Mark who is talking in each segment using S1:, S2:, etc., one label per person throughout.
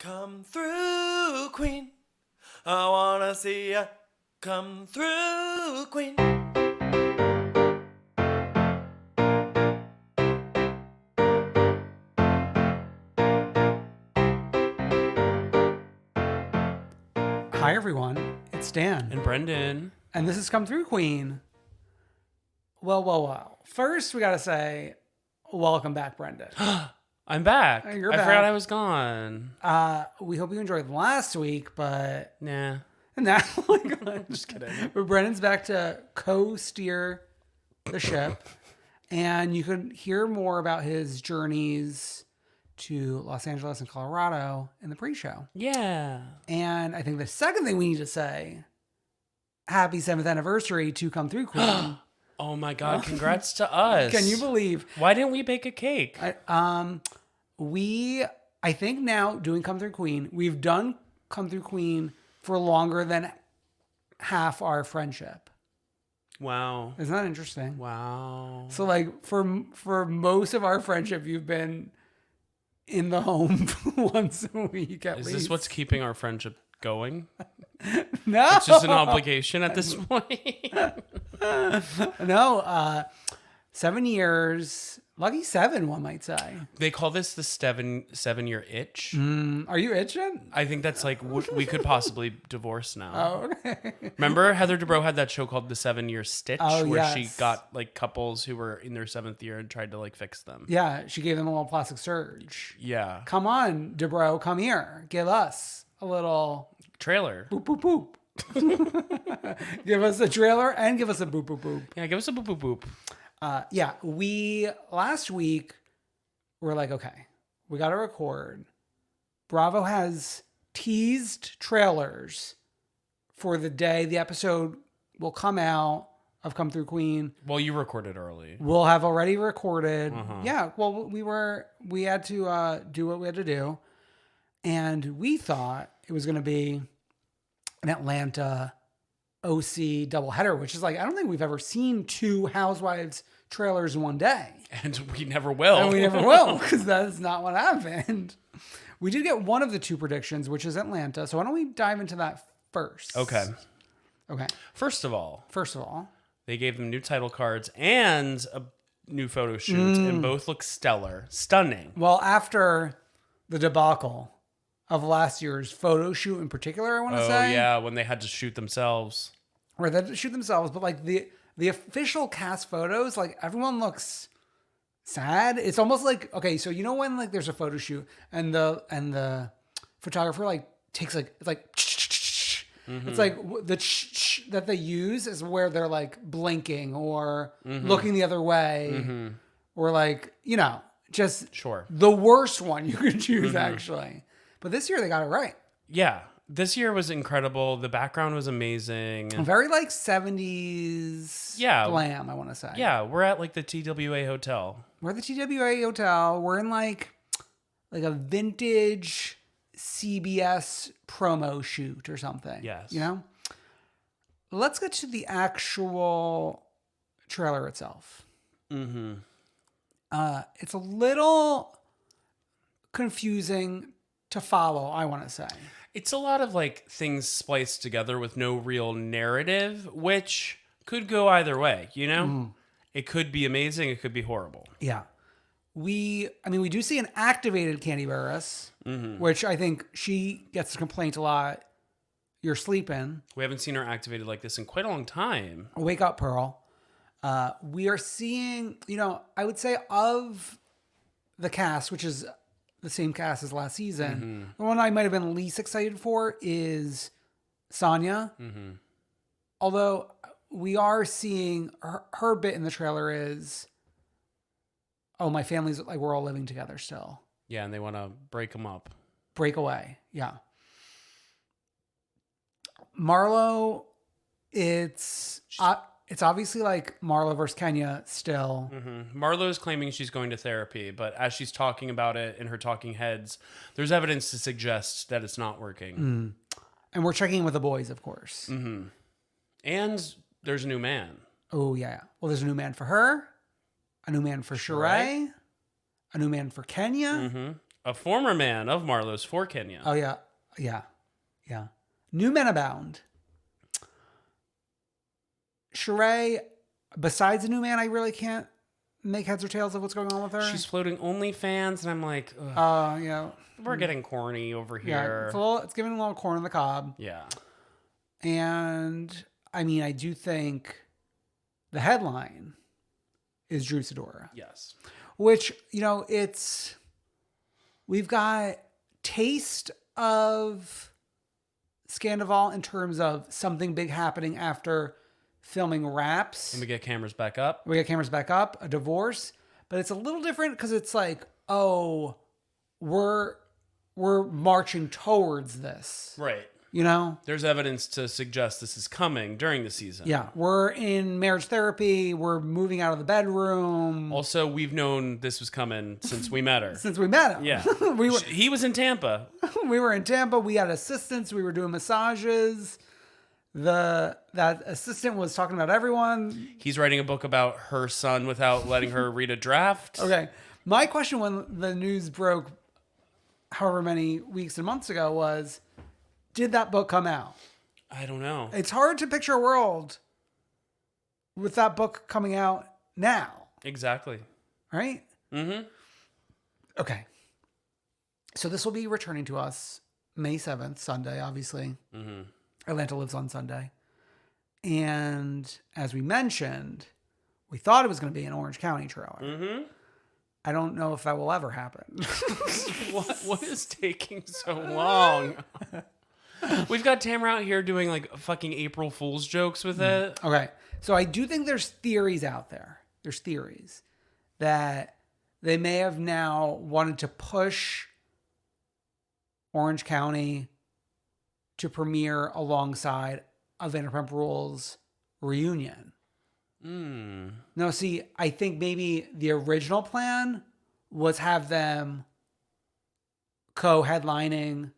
S1: Come through, Queen. I wanna see ya. Come through, Queen.
S2: Hi, everyone. It's Dan.
S1: And Brendan.
S2: And this is Come Through, Queen. Well. First, we got to say, welcome back, Brendan.
S1: I'm back.
S2: You're
S1: I
S2: back.
S1: forgot I was gone.
S2: We hope you enjoyed last week, but...
S1: Nah.
S2: Now, just kidding. But Brendan's back to co-steer the ship. And you can hear more about his journeys to Los Angeles and Colorado in the pre-show.
S1: Yeah.
S2: And I think the second thing we need to say, happy 7th anniversary to Come Through, Queen.
S1: Oh my God, congrats to us.
S2: Can you believe?
S1: Why didn't we bake a cake?
S2: I think now doing Come Through Queen, we've done Come Through Queen for longer than half our friendship.
S1: Wow.
S2: Isn't that interesting?
S1: Wow.
S2: So like for most of our friendship, you've been in the home once a week at least.
S1: Is this what's keeping our friendship going?
S2: No.
S1: It's just an obligation at this point.
S2: No, 7 years. Lucky 7, one might say.
S1: They call this the 7-year itch.
S2: Are you itching?
S1: I think that's like we could possibly divorce now.
S2: Oh, okay.
S1: Remember Heather Dubrow had that show called The 7-Year Stitch,
S2: Oh,
S1: where
S2: yes.
S1: she got like couples who were in their 7th year and tried to like fix them.
S2: Yeah, she gave them a little plastic surge.
S1: Yeah.
S2: Come on, Dubrow, come here. Give us a little
S1: Trailer.
S2: boop, boop, boop. Give us a trailer and give us a boop, boop, boop.
S1: Yeah, give us a boop boop boop.
S2: We last week were like, okay, we got to record. Bravo has teased trailers for the day the episode will come out of Come Through Queen.
S1: Well, you recorded early.
S2: We'll have already recorded.
S1: Uh-huh.
S2: Yeah, well, we had to do what we had to do. And we thought it was going to be an Atlanta OC doubleheader, which is like, I don't think we've ever seen 2 Housewives trailers in one day.
S1: And we never will.
S2: And we never will, because that's not what happened. We did get one of the 2 predictions, which is Atlanta. So why don't we dive into that first?
S1: Okay.
S2: First of
S1: all,
S2: they
S1: gave them new title cards and a new photo shoot, and both look stellar. Stunning.
S2: Well, after the debacle of last year's photo shoot in particular, I want to say.
S1: Oh, yeah, when they had to shoot themselves.
S2: Or they had to shoot themselves, but like the official cast photos, like everyone looks sad. It's almost like, okay, so you know when like there's a photo shoot and the photographer like takes like, it's like, it's like the that they use is where they're like blinking or looking the other way or like, you know, just the worst one you could choose actually. But this year they got it right.
S1: Yeah. This year was incredible. The background was amazing.
S2: Very like 70s glam, I want to say.
S1: Yeah, we're at like the TWA hotel.
S2: We're at the TWA hotel. We're in like a vintage CBS promo shoot or something.
S1: Yes.
S2: You know? Let's get to the actual trailer itself.
S1: Mm-hmm.
S2: It's a little confusing to follow, I want to say.
S1: It's a lot of like things spliced together with no real narrative, which could go either way, you know? It could be amazing, it could be horrible.
S2: Yeah. We do see an activated Candy Barris, which I think she gets the complaint a lot. You're sleeping.
S1: We haven't seen her activated like this in quite a long time.
S2: Wake up, Pearl. We are seeing, I would say of the cast, which is the same cast as last season. The one I might have been least excited for is Sonia. Although we are seeing her bit in the trailer is, oh, my family's like, we're all living together still.
S1: Yeah, and they want to break them up.
S2: Break away. Yeah. Marlo, it's obviously like Marlo versus Kenya still.
S1: Marlo's claiming she's going to therapy, but as she's talking about it in her talking heads, there's evidence to suggest that it's not working.
S2: And we're checking in with the boys, of course.
S1: And there's a new man.
S2: Oh, yeah. Well, there's a new man for her, a new man for Sheree, a new man for Kenya.
S1: A former man of Marlowe's for Kenya.
S2: Oh, yeah. Yeah. Yeah. New men abound. Sheree, besides the new man, I really can't make heads or tails of what's going on with her.
S1: She's floating OnlyFans, and I'm like, ugh,
S2: yeah.
S1: we're getting corny over
S2: Yeah,
S1: here.
S2: it's giving a little corn on the cob.
S1: Yeah.
S2: And, I mean, I do think the headline is Drew Sidora.
S1: Yes.
S2: Which, we've got taste of Scandival in terms of something big happening after filming wraps.
S1: And we get cameras back up.
S2: A divorce. But it's a little different because it's like, oh, we're marching towards this.
S1: Right.
S2: There's
S1: evidence to suggest this is coming during the season.
S2: Yeah. We're in marriage therapy. We're moving out of the bedroom.
S1: Also, we've known this was coming since we met her.
S2: Since we met him.
S1: Yeah. He was in Tampa.
S2: We were in Tampa. We had assistants. We were doing massages. That assistant was talking about everyone.
S1: He's writing a book about her son without letting her read a draft.
S2: Okay. My question when the news broke however many weeks and months ago was, did that book come out?
S1: I don't know.
S2: It's hard to picture a world with that book coming out now.
S1: Exactly.
S2: Right?
S1: Mm-hmm.
S2: Okay. So this will be returning to us May 7th, Sunday, obviously.
S1: Mm-hmm.
S2: Atlanta lives on Sunday. And as we mentioned, we thought it was going to be an Orange County trailer.
S1: Mm-hmm.
S2: I don't know if that will ever happen.
S1: What is taking so long? We've got Tamara out here doing like fucking April Fool's jokes with it.
S2: Okay. So I do think there's theories out there. There's theories that they may have now wanted to push Orange County to premiere alongside a Vanderpump Rules reunion. No, see, I think maybe the original plan was have them co-headlining,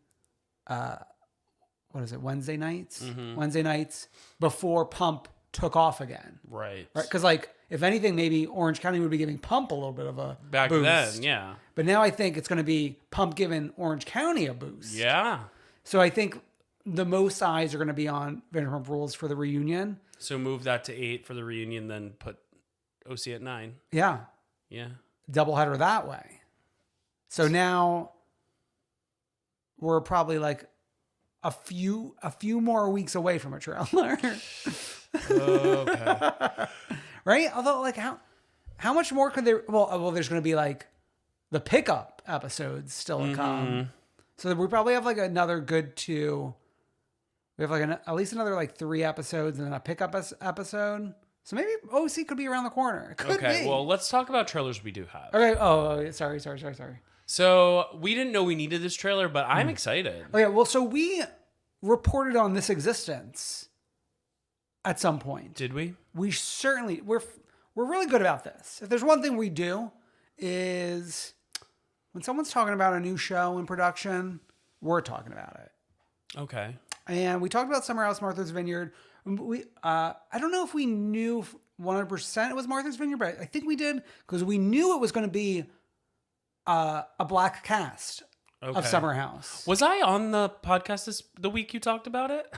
S2: Wednesday nights?
S1: Mm-hmm.
S2: Wednesday nights before Pump took off again.
S1: Right.
S2: Because, if anything, maybe Orange County would be giving Pump a little bit of a
S1: Back
S2: boost.
S1: then, yeah.
S2: But now I think it's going to be Pump giving Orange County a boost.
S1: Yeah.
S2: So I think the most eyes are going to be on Vanderpump Rules for the reunion.
S1: So move that to 8 for the reunion, then put OC at 9.
S2: Yeah.
S1: Yeah.
S2: Doubleheader that way. So now we're probably like a few more weeks away from a trailer.
S1: Okay.
S2: Right? Although how much more could there well there's going to be like the pickup episodes still to come. So we probably have like another good 2. We have like at least another 3 episodes and then a pickup episode. So maybe OC could be around the corner. Could
S1: Okay,
S2: be.
S1: well, let's talk about trailers we do have.
S2: Okay. Oh, sorry.
S1: So we didn't know we needed this trailer, but I'm excited.
S2: Okay. Well, so we reported on this existence at some point.
S1: Did we?
S2: We certainly we're really good about this. If there's one thing we do is when someone's talking about a new show in production, we're talking about it.
S1: Okay.
S2: And we talked about SummerHouse, Martha's Vineyard. I don't know if we knew 100% it was Martha's Vineyard, but I think we did because we knew it was going to be a black cast of SummerHouse.
S1: Was I on the podcast the week you talked about it?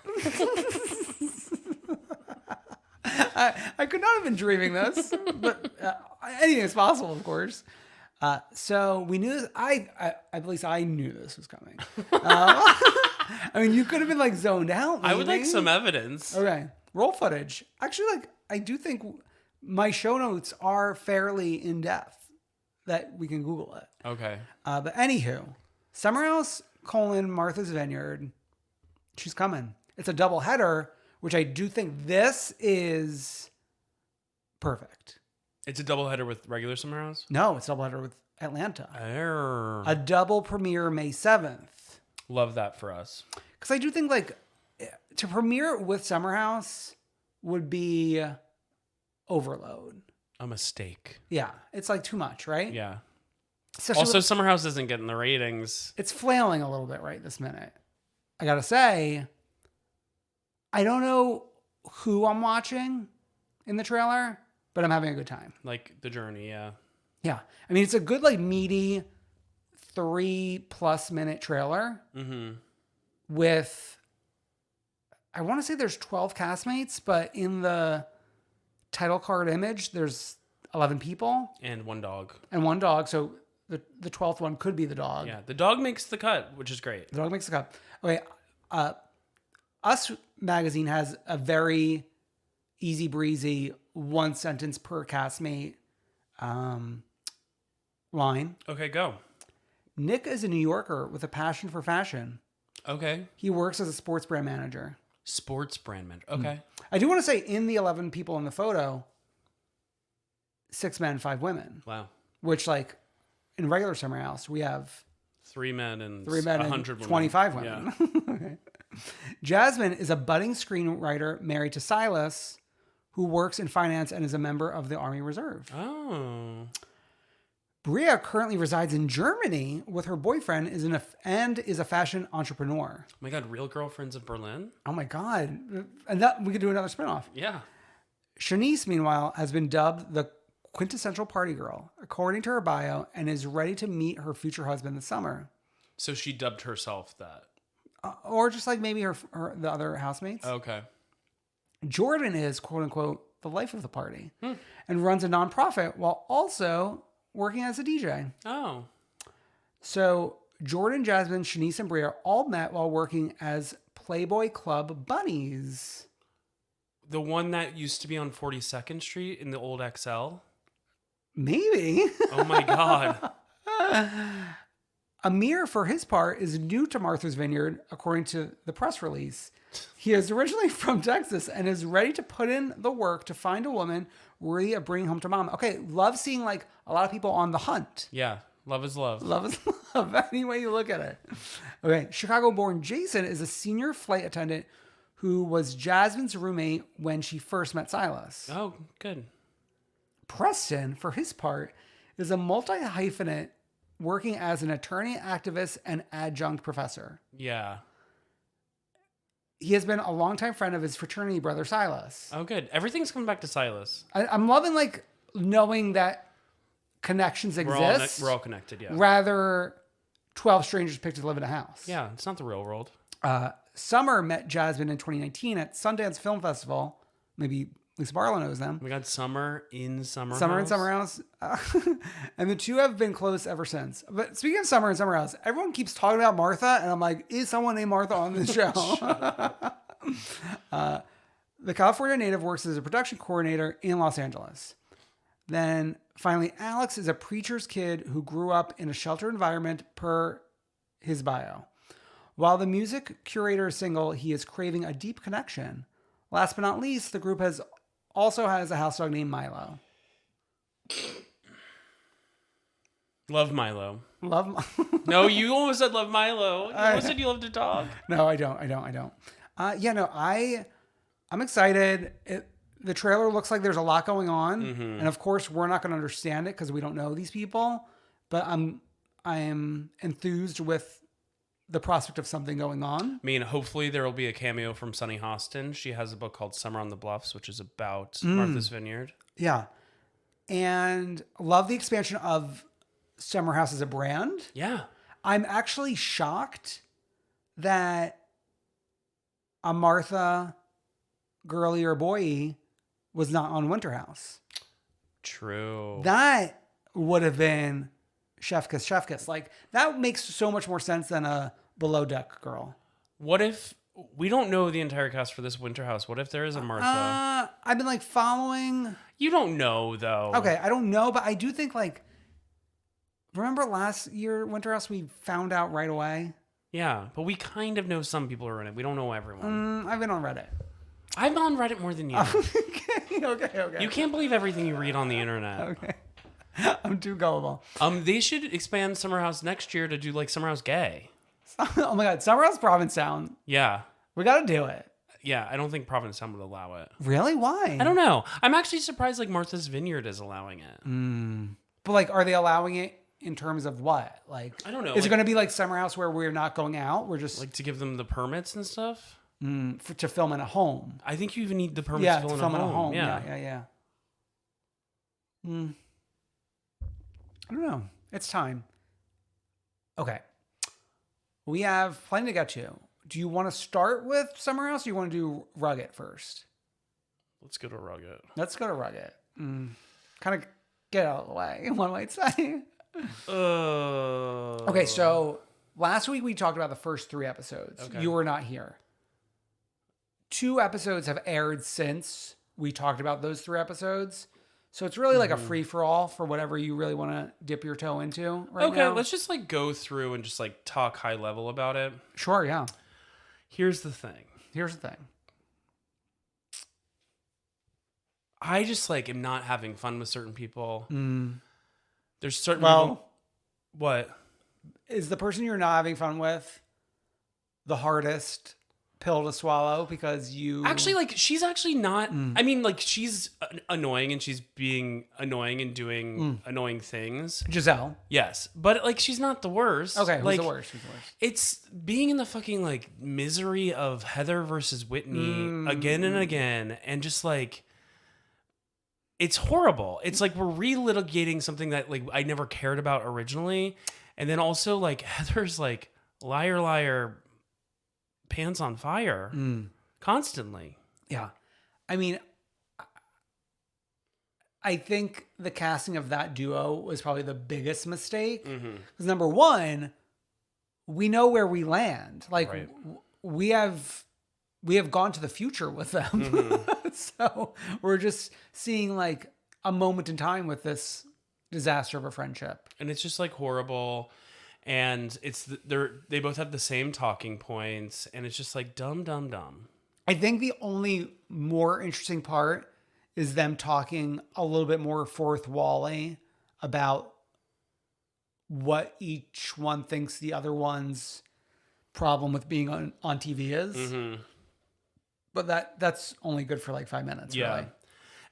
S2: I could not have been dreaming this, but anything is possible, of course. So we knew, at least I knew this was coming. I mean, you could have been zoned out. Maybe.
S1: I would like some evidence.
S2: Okay. Roll footage. Actually, I do think my show notes are fairly in depth that we can Google it.
S1: Okay.
S2: But anywho, SummerHouse : Martha's Vineyard. She's coming. It's a double header, which I do think this is perfect.
S1: It's a doubleheader with regular SummerHouse?
S2: No, it's a double header with Atlanta.
S1: A
S2: A double premiere May 7th.
S1: Love that for us.
S2: Because I do think to premiere it with SummerHouse would be overload.
S1: A mistake.
S2: Yeah, it's too much, right?
S1: Yeah.
S2: Especially
S1: Also, SummerHouse isn't getting the ratings.
S2: it's flailing a little bit right this minute. I gotta say, I don't know who I'm watching in the trailer, but I'm having a good time.
S1: Like The Journey, yeah.
S2: Yeah. I mean, it's a good, meaty 3+ minute trailer with, I want to say there's 12 castmates, but in the title card image, there's 11 people.
S1: And one dog.
S2: So the 12th one could be the dog.
S1: Yeah, the dog makes the cut, which is great.
S2: The dog makes the cut. Okay. Us magazine has a very easy breezy 1 sentence per castmate line.
S1: Okay, go.
S2: Nick is a New Yorker with a passion for fashion.
S1: Okay.
S2: He works as a sports brand manager.
S1: Sports brand manager. Okay.
S2: I do want to say, in the 11 people in the photo, 6 men, 5 women.
S1: Wow.
S2: Which, like, in regular SummerHouse, we have
S1: 3 men and
S2: 100 women. 25 women.
S1: Yeah.
S2: Okay. Jasmine is a budding screenwriter married to Silas, who works in finance and is a member of the Army Reserve.
S1: Oh.
S2: Bria currently resides in Germany with her boyfriend and is a fashion entrepreneur.
S1: Oh my God, Real Girlfriends of Berlin?
S2: Oh my God. And that we could do another spinoff.
S1: Yeah.
S2: Shanice, meanwhile, has been dubbed the quintessential party girl, according to her bio, and is ready to meet her future husband this summer.
S1: So she dubbed herself that.
S2: Or just like maybe the other housemates.
S1: Okay.
S2: Jordan is, quote unquote, the life of the party and runs a nonprofit while also working as a DJ.
S1: Oh.
S2: So Jordan, Jasmine, Shanice, and Bria all met while working as Playboy Club bunnies.
S1: The one that used to be on 42nd Street in the old XL?
S2: Maybe.
S1: Oh my God.
S2: Amir, for his part, is new to Martha's Vineyard, according to the press release. He is originally from Texas and is ready to put in the work to find a woman worthy of bringing home to mom. Okay, love seeing like a lot of people on the hunt.
S1: Yeah, love is love.
S2: Love is love, any way you look at it. Okay, Chicago-born Jason is a senior flight attendant who was Jasmine's roommate when she first met Silas.
S1: Oh, good.
S2: Preston, for his part, is a multi-hyphenate working as an attorney, activist, and adjunct professor.
S1: Yeah.
S2: He has been a longtime friend of his fraternity brother, Silas.
S1: Oh, good. Everything's coming back to Silas.
S2: I'm loving, like, knowing that connections exist.
S1: We're all connected, yeah.
S2: Rather, 12 strangers picked to live in a house.
S1: Yeah, it's not the real world.
S2: Summer met Jasmine in 2019 at Sundance Film Festival. Maybe Lisa Barlow knows them.
S1: We got Summer in SummerHouse.
S2: Summer in SummerHouse. And the two have been close ever since. But speaking of Summer in SummerHouse, everyone keeps talking about Martha, and I'm like, is someone named Martha on this show? The California native works as a production coordinator in Los Angeles. Then finally, Alex is a preacher's kid who grew up in a sheltered environment per his bio. While the music curator is single, he is craving a deep connection. Last but not least, the group also has a house dog named Milo.
S1: Love Milo.
S2: No,
S1: you almost said love Milo. You almost said you loved a dog.
S2: No, I don't. I'm excited. The trailer looks like there's a lot going on. Mm-hmm. And of course, we're not going to understand it because we don't know these people. But I am enthused with the prospect of something going on.
S1: I mean, hopefully there will be a cameo from Sunny Hostin. She has a book called Summer on the Bluffs, which is about Martha's Vineyard.
S2: Yeah. And love the expansion of SummerHouse as a brand.
S1: Yeah.
S2: I'm actually shocked that a Martha, girly or boy, was not on Winter House.
S1: True.
S2: That would have been chef kiss. Like, that makes so much more sense than a below deck girl.
S1: What if we don't know the entire cast for this Winter House? What if there is a Martha?
S2: I've been like following.
S1: You don't know though.
S2: Okay, I don't know, but I do think like. Remember last year Winter House we found out right away.
S1: Yeah, but we kind of know some people are in it. We don't know everyone.
S2: I've been on Reddit.
S1: I'm on Reddit more than you.
S2: Okay.
S1: You can't believe everything you read on the internet.
S2: Okay. I'm too gullible.
S1: They should expand SummerHouse next year to do like SummerHouse Gay.
S2: Oh my God, SummerHouse Provincetown.
S1: Yeah.
S2: We got to do it.
S1: Yeah, I don't think Provincetown would allow it.
S2: Really? Why?
S1: I don't know. I'm actually surprised like Martha's Vineyard is allowing it.
S2: But like, are they allowing it in terms of what? Like,
S1: I don't know.
S2: Is it going to be like SummerHouse where we're not going out? We're just
S1: like to give them the permits and stuff
S2: to film in a home.
S1: I think you even need the permits to film in a home.
S2: Yeah. I don't know. It's time. Okay. We have plenty to get to. Do you want to start with Summer House or you want to do Rugged first?
S1: Let's go to Rugged.
S2: Let's go to Rugged. Kind of get out of the way, one might say. Okay, so last week we talked about the first 3 episodes.
S1: Okay.
S2: You were not here. 2 episodes have aired since we talked about those 3 episodes. So it's really like a free-for-all for whatever you really want to dip your toe into right now.
S1: Okay, let's just like go through and just like talk high level about it.
S2: Sure, yeah.
S1: Here's the thing. I just like am not having fun with certain people. There's certain people. What?
S2: Is the person you're not having fun with the hardest pill to swallow because you
S1: actually like she's actually not I mean like she's annoying and she's being annoying and doing annoying things.
S2: Giselle.
S1: Yes, but like she's not the worst.
S2: Okay,
S1: like,
S2: who's the worst?
S1: It's being in the fucking like misery of Heather versus Whitney again and again, and just like it's horrible. It's like we're relitigating something that like I never cared about originally, and then also like Heather's like liar liar pants on fire constantly.
S2: Yeah. I mean, I think the casting of that duo was probably the biggest mistake. Because number one, we know where we land. Like
S1: Right.
S2: we have gone to the future with them. So we're just seeing like a moment in time with this disaster of a friendship.
S1: And it's just like horrible. And they both have the same talking points, and it's just like dumb.
S2: I think the only more interesting part is them talking a little bit more fourth wall-y about what each one thinks the other one's problem with being on TV is. But that's only good for like 5 minutes, really.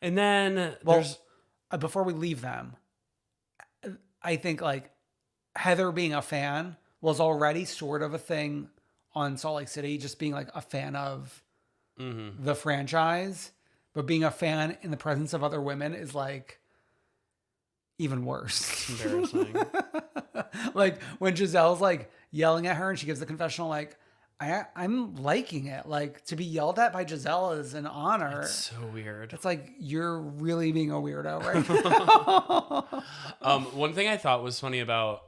S1: And then
S2: before we leave them, I think like Heather being a fan was already sort of a thing on Salt Lake City, just being like a fan of the franchise, but being a fan in the presence of other women is like even worse.
S1: It's embarrassing.
S2: Like when Giselle's like yelling at her and she gives the confessional, like, I'm liking it. Like to be yelled at by Giselle is an honor.
S1: It's so weird.
S2: It's like you're really being a weirdo right now.
S1: One thing I thought was funny about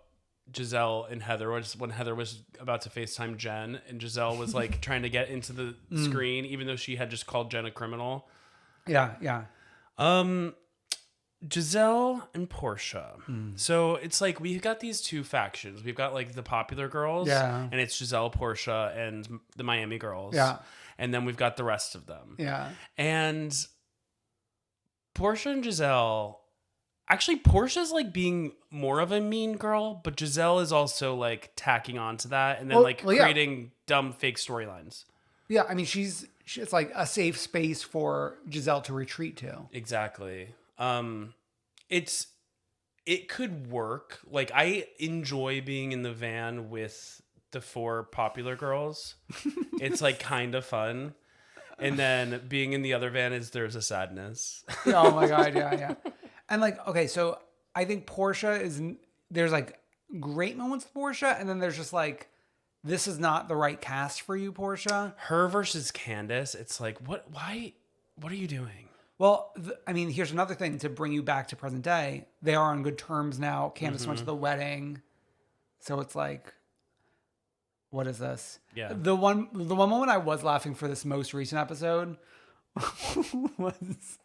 S1: Giselle and Heather was when Heather was about to FaceTime Jen and Giselle was like trying to get into the screen even though she had just called Jen a criminal.
S2: Yeah.
S1: Giselle and Portia. So it's like we've got these 2 factions. We've got like the popular girls, and it's Giselle, Portia, and the Miami girls.
S2: Yeah.
S1: And then we've got the rest of them.
S2: Yeah.
S1: And Portia and Giselle, actually Portia's like being more of a mean girl, but Giselle is also like tacking on to that and then creating dumb fake storylines.
S2: Yeah, I mean it's like a safe space for Giselle to retreat to.
S1: Exactly. It could work. Like I enjoy being in the van with the 4 popular girls. It's like kind of fun. And then being in the other van there's a sadness.
S2: Oh my God. Yeah. And like, okay, so I think Portia there's like great moments with Portia. And then there's just like, this is not the right cast for you, Portia.
S1: Her versus Candace. It's like, what are you doing?
S2: Well, I mean, here's another thing to bring you back to present day. They are on good terms now. Candace went to the wedding. So it's like, what is this?
S1: Yeah.
S2: The one moment I was laughing for this most recent episode was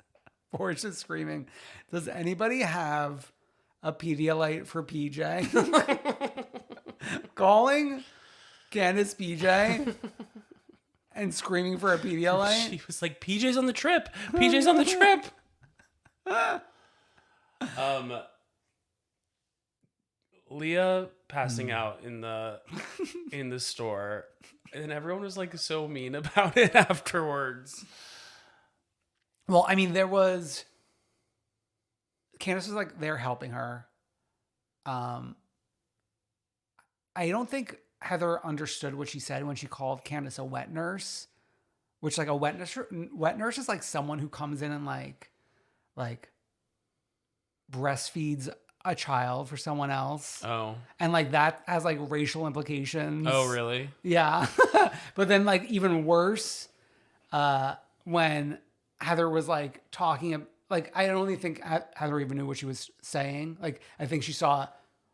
S2: Portia screaming, "Does anybody have a Pedialyte for PJ?" Calling Candace PJ and screaming for a Pedialyte.
S1: She was like, PJ's on the trip. PJ's on the trip. Leah passing out in the store, and everyone was like so mean about it afterwards.
S2: Well, I mean, Candace was like there helping her. I don't think Heather understood what she said when she called Candace a wet nurse, which like a wet nurse is like someone who comes in and like breastfeeds a child for someone else.
S1: Oh.
S2: And like that has like racial implications.
S1: Oh, really?
S2: Yeah. But then like even worse, when Heather was like talking, like I don't even think Heather even knew what she was saying. Like I think she saw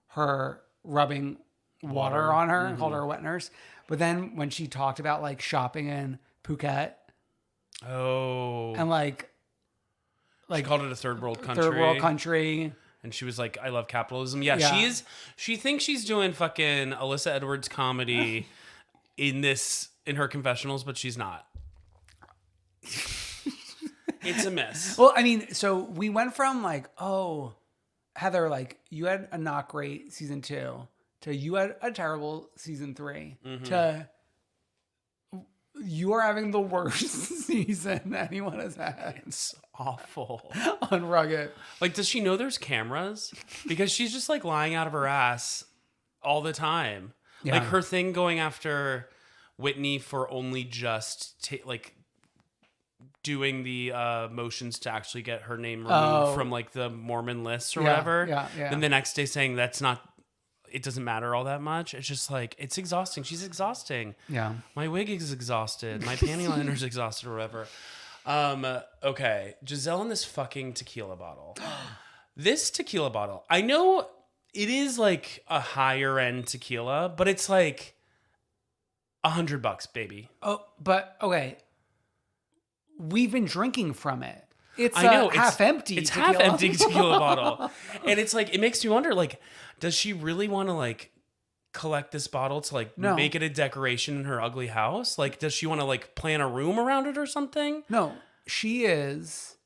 S2: her rubbing water on her and called her a wet nurse. But then when she talked about like shopping in Phuket.
S1: Oh.
S2: And like
S1: she called it a third world country.
S2: Third world country.
S1: And she was like, I love capitalism. Yeah,
S2: Yeah.
S1: she thinks she's doing fucking Alyssa Edwards comedy in her confessionals, but she's not. It's a mess.
S2: Well, I mean, so we went from like, oh, Heather, like you had a not great season 2 to you had a terrible season 3 to you are having the worst season anyone has had.
S1: It's awful.
S2: On Rugged.
S1: Like, does she know there's cameras? Because she's just like lying out of her ass all the time.
S2: Yeah.
S1: Like her thing going after Whitney for only just like doing the motions to actually get her name removed from like the Mormon lists or whatever.
S2: Yeah.
S1: And the next day saying it doesn't matter all that much. It's just like, it's exhausting. She's exhausting.
S2: Yeah.
S1: My wig is exhausted. My panty liner's exhausted or whatever. Okay. Giselle in this fucking tequila bottle. This tequila bottle, I know it is like a higher end tequila, but it's like $100, baby.
S2: Oh, but okay. We've been drinking from it. It's half empty.
S1: It's half empty tequila bottle. And it's like, it makes me wonder, like, does she really want to like collect this bottle to like make it a decoration in her ugly house? Like, does she want to like plan a room around it or something?
S2: No, she is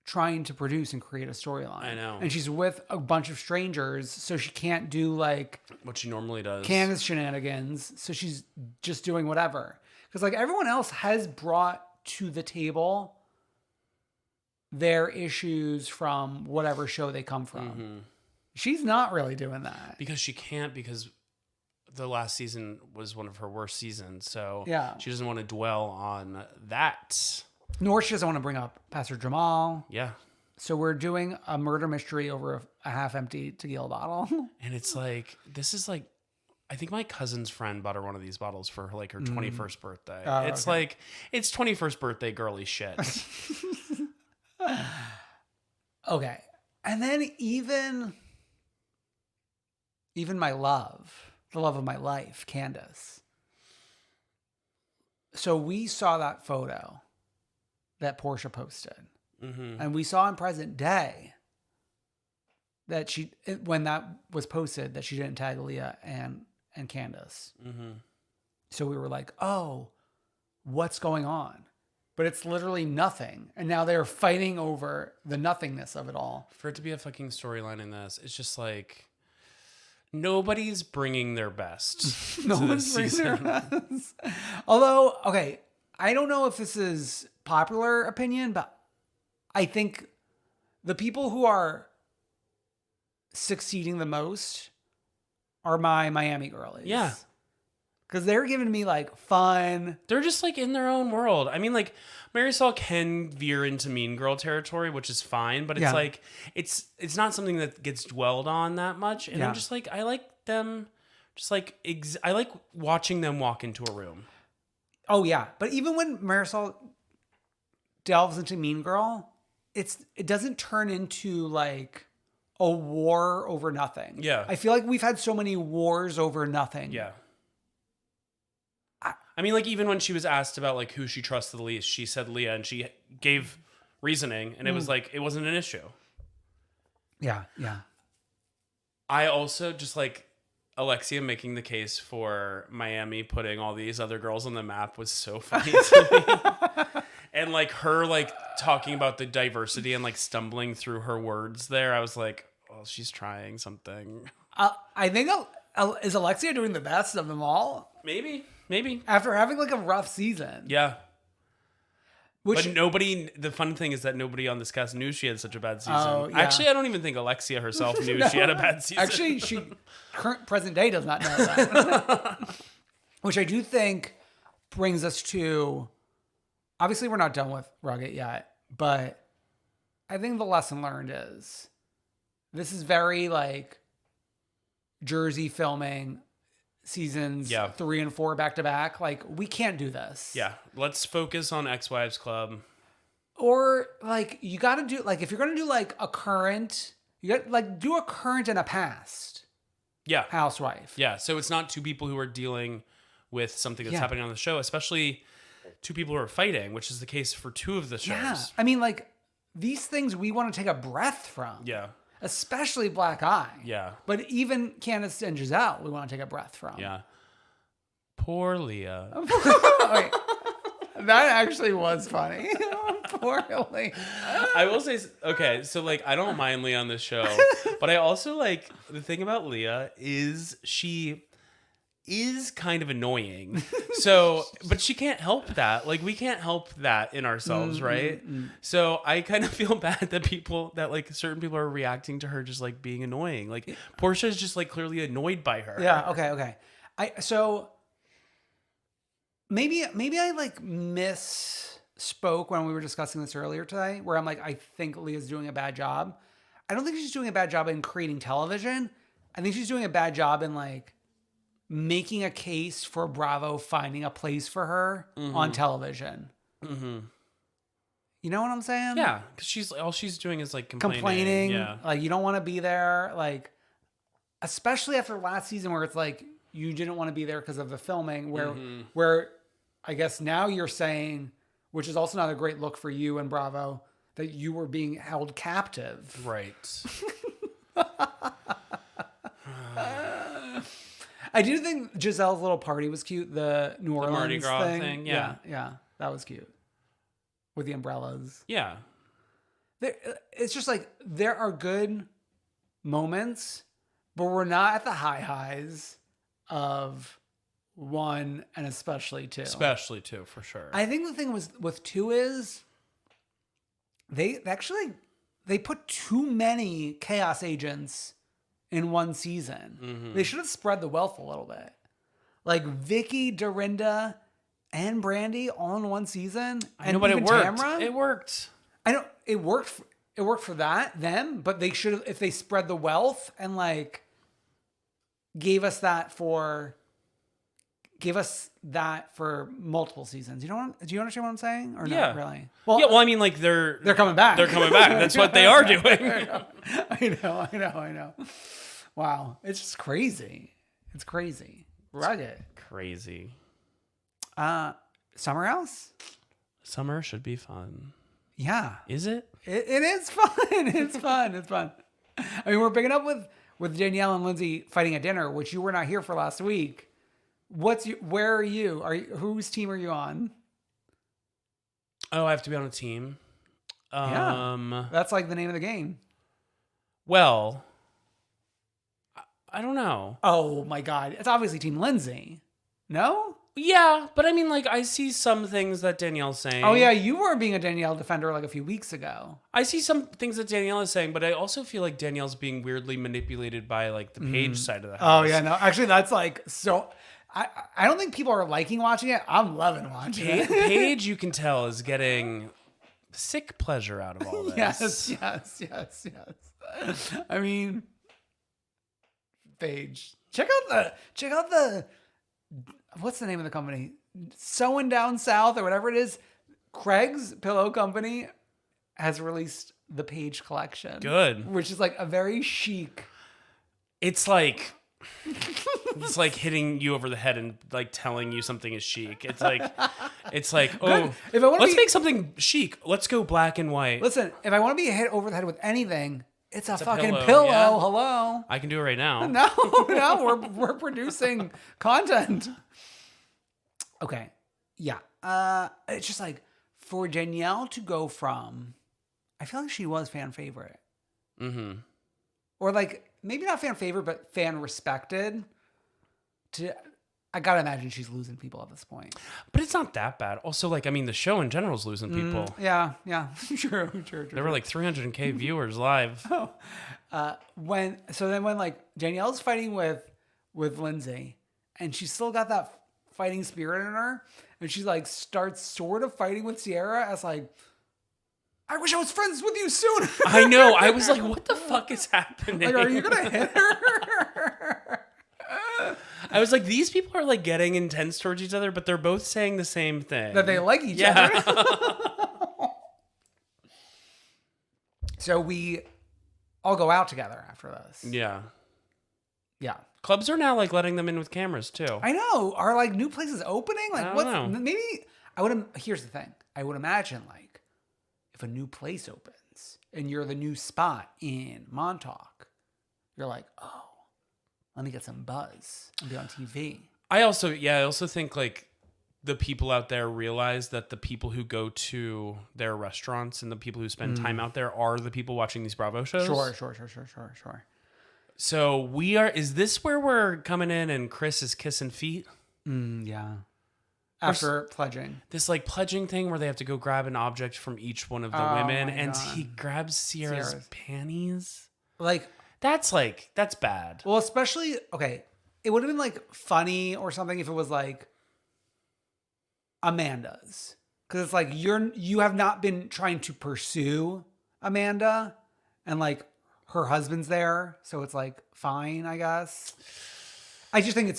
S2: trying to produce and create a storyline.
S1: I know.
S2: And she's with a bunch of strangers, so she can't do like
S1: what she normally does.
S2: Candace shenanigans. So she's just doing whatever. Because like everyone else has brought to the table their issues from whatever show they come from. Mm-hmm. She's not really doing that.
S1: Because she can't, because the last season was one of her worst seasons. So she doesn't want to dwell on that.
S2: Nor she doesn't want to bring up Pastor Jamal.
S1: Yeah.
S2: So we're doing a murder mystery over a half-empty tequila bottle.
S1: And it's like, this is like, I think my cousin's friend bought her one of these bottles for like her 21st birthday. It's like, it's 21st birthday girly shit.
S2: Okay. And then even my love, the love of my life, Candace. So we saw that photo that Portia posted. Mm-hmm. And we saw in present day that when that was posted, that she didn't tag Leah and Candace. Mm-hmm. So we were like, oh, what's going on? But it's literally nothing. And now they're fighting over the nothingness of it all.
S1: For it to be a fucking storyline in this, it's just like, nobody's bringing their best.
S2: No one's bringing their best. Although, okay, I don't know if this is popular opinion, but I think the people who are succeeding the most are my Miami girlies.
S1: Yeah.
S2: Because they're giving me like fun.
S1: They're just like in their own world. I mean, like Marisol can veer into mean girl territory, which is fine, but it's like it's not something that gets dwelled on that much. And I'm just like, I like them. Just like I like watching them walk into a room.
S2: Oh yeah, but even when Marisol delves into mean girl, it doesn't turn into like a war over nothing.
S1: Yeah,
S2: I feel like we've had so many wars over nothing.
S1: Yeah. I mean, like, even when she was asked about, like, who she trusted the least, she said Leah, and she gave reasoning, and it was, like, it wasn't an issue.
S2: Yeah.
S1: I also just, like, Alexia making the case for Miami putting all these other girls on the map was so funny to me. And, like, her, like, talking about the diversity and, like, stumbling through her words there, I was like, well, she's trying something.
S2: I think, is Alexia doing the best of them all?
S1: Maybe.
S2: After having like a rough season.
S1: Yeah. But the fun thing is that nobody on this cast knew she had such a bad season. Oh, yeah. Actually, I don't even think Alexia herself knew she had a bad season.
S2: Actually, she present day does not know that. Which I do think brings us to, obviously we're not done with Rugged yet, but I think the lesson learned is this is very like Jersey filming seasons 3 and 4 back to back. Like, we can't do this.
S1: Yeah. Let's focus on Ex-Wives Club.
S2: Or like, you got to do like, if you're going to do like a current, you got like do a current and a past.
S1: Yeah.
S2: Housewife.
S1: Yeah. So it's not two people who are dealing with something that's happening on the show, especially two people who are fighting, which is the case for 2 of the shows.
S2: Yeah. I mean, like, these things we want to take a breath from.
S1: Yeah.
S2: Especially Black Eye.
S1: Yeah.
S2: But even Candace and Giselle, we want to take a breath from.
S1: Yeah. Poor Leah.
S2: Wait, that actually was funny. Poor Leah.
S1: I will say, okay, so like, I don't mind Leah on this show, but I also like, the thing about Leah is she is kind of annoying. So, but she can't help that. Like, we can't help that in ourselves, right? So I kind of feel bad that like certain people are reacting to her just like being annoying. Like, Portia is just like clearly annoyed by her.
S2: Yeah. Okay. So maybe I like misspoke when we were discussing this earlier today, where I'm like, I think Leah's doing a bad job. I don't think she's doing a bad job in creating television. I think she's doing a bad job in like making a case for Bravo finding a place for her on television. Mm-hmm. You know what I'm saying?
S1: Yeah, because all she's doing is like complaining. Yeah,
S2: like, you don't want to be there. Like, especially after last season where it's like you didn't want to be there because of the filming. Where I guess now you're saying, which is also not a great look for you and Bravo, that you were being held captive.
S1: Right.
S2: I do think Giselle's little party was cute. The New Orleans
S1: Mardi Gras thing. Yeah,
S2: that was cute. With the umbrellas.
S1: Yeah.
S2: It's just like, there are good moments, but we're not at the highs of 1 and especially 2.
S1: Especially 2, for sure.
S2: I think the thing with 2 is they put too many chaos agents in one season. They should have spread the wealth a little bit. Like Vicky, Dorinda, and Brandy all in one season.
S1: I know, but it worked.
S2: Tamra,
S1: It worked.
S2: I know it worked. It worked for them, but they should have, if they spread the wealth and like gave us that for multiple seasons. Do you understand what I'm saying? Or not really?
S1: Well, yeah. Well, I mean, like they're
S2: coming back.
S1: They're coming back. That's what they are doing.
S2: I know. Wow, it's just crazy. It's crazy. Rugged.
S1: Crazy.
S2: SummerHouse?
S1: Summer should be fun.
S2: Yeah.
S1: Is it?
S2: It is fun. It's fun. It's fun. I mean, we're picking up with Danielle and Lindsay fighting at dinner, which you were not here for last week. Where are you? Whose team are you on?
S1: Oh, I have to be on a team.
S2: Yeah. That's like the name of the game.
S1: Well, I don't know.
S2: Oh my God. It's obviously Team Lindsay. No?
S1: Yeah, but I mean, like, I see some things that Danielle's saying.
S2: Oh yeah, you were being a Danielle defender like a few weeks ago.
S1: I see some things that Danielle is saying, but I also feel like Danielle's being weirdly manipulated by like the Paige side of the house.
S2: Oh yeah, no. Actually, that's like so. I don't think people are liking watching it. I'm loving watching it.
S1: Paige, you can tell, is getting sick pleasure out of all this.
S2: Yes. I mean, Paige. Check out the what's the name of the company? Sewing Down South or whatever it is. Craig's Pillow Company has released the Paige collection.
S1: Good.
S2: Which is like a very chic.
S1: It's like hitting you over the head and like telling you something is chic. It's like oh, let's make something chic. Let's go black and white.
S2: Listen, if I want to be hit over the head with anything, it's a fucking pillow.
S1: Yeah.
S2: Hello.
S1: I can do it right now.
S2: No, we're producing content. Okay. Yeah. It's just like for Danielle to go from, I feel like she was fan favorite. Mm-hmm. Or like, maybe not fan favorite, but fan respected. I gotta imagine she's losing people at this point.
S1: But it's not that bad. Also, like, I mean, the show in general is losing people.
S2: Yeah. True.
S1: There were like 300K viewers live.
S2: When like Danielle's fighting with Lindsay, and she's still got that fighting spirit in her, and she like starts sort of fighting with Sierra as like, I wish I was friends with you sooner.
S1: I know. I was like, what the fuck is happening?
S2: Like, are you going to hit her?
S1: I was like, these people are like getting intense towards each other, but they're both saying the same thing.
S2: That they like each other. So we all go out together after this.
S1: Yeah.
S2: Yeah.
S1: Clubs are now like letting them in with cameras too.
S2: I know. Are like new places opening? Like,
S1: I
S2: what's
S1: don't know.
S2: maybe I would. Here's the thing. I would imagine like if a new place opens and you're the new spot in Montauk, you're like, oh, let me get some buzz and be on TV.
S1: I also think like the people out there realize that the people who go to their restaurants and the people who spend time out there are the people watching these Bravo shows.
S2: Sure.
S1: So is this where we're coming in and Chris is kissing feet?
S2: Yeah. After pledging.
S1: This like pledging thing where they have to go grab an object from each one of the women and he grabs Sierra's panties.
S2: Like,
S1: that's bad.
S2: well, especially, okay, it would have been like funny or something if it was like Amanda's. Because it's like you have not been trying to pursue Amanda and like her husband's there. So it's like fine, I guess. I just think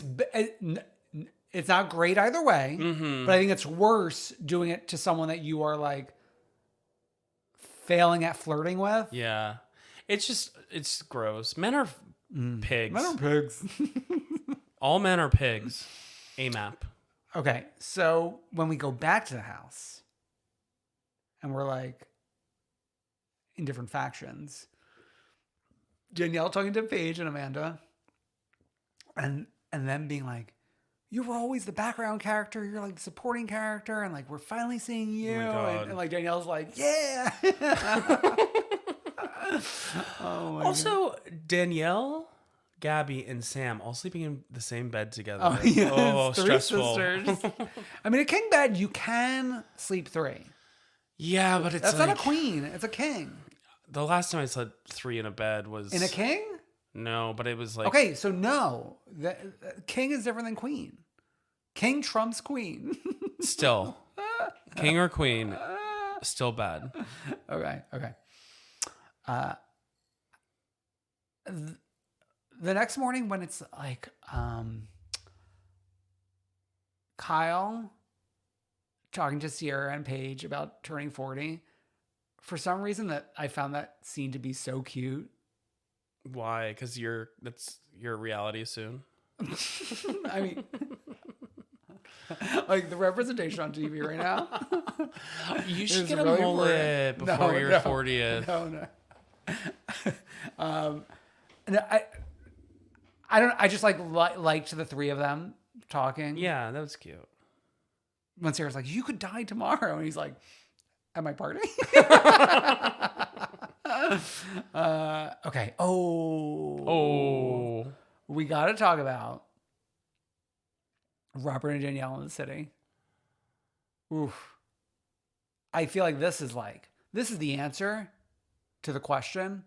S2: it's not great either way. But I think it's worse doing it to someone that you are like failing at flirting with.
S1: Yeah. It's gross. Men are pigs.
S2: Men are pigs.
S1: All men are pigs. AMAP.
S2: Okay, so when we go back to the house and we're like in different factions, Danielle talking to Paige and Amanda and them being like, you were always the background character, you're like the supporting character, and like we're finally seeing you.
S1: Oh my God.
S2: And like Danielle's like, yeah. Oh my
S1: Also, God. Danielle, Gabby, and Sam all sleeping in the same bed together.
S2: Oh, yes.
S1: Oh,
S2: Three
S1: stressful.
S2: sisters. I mean, a king bed, you can sleep three.
S1: Yeah, but
S2: That's not a queen. It's a king.
S1: The last time I slept three in a bed was...
S2: In a king?
S1: No, but it was like...
S2: Okay, so no. King is different than queen. King trumps queen.
S1: Still. King or queen, still bad.
S2: Okay. The next morning when it's like Kyle talking to Sierra and Paige about turning 40, for some reason that I found that scene to be so cute.
S1: Why? Because that's your reality soon.
S2: I mean, like the representation on TV right now.
S1: You should get really a mullet before your 40th.
S2: No. I just liked the three of them talking.
S1: Yeah, that was cute.
S2: When Sarah's like, you could die tomorrow. And he's like, at my party? Okay. Oh. We got to talk about Robert and Danielle in the city. Oof. I feel like this is the answer to the question.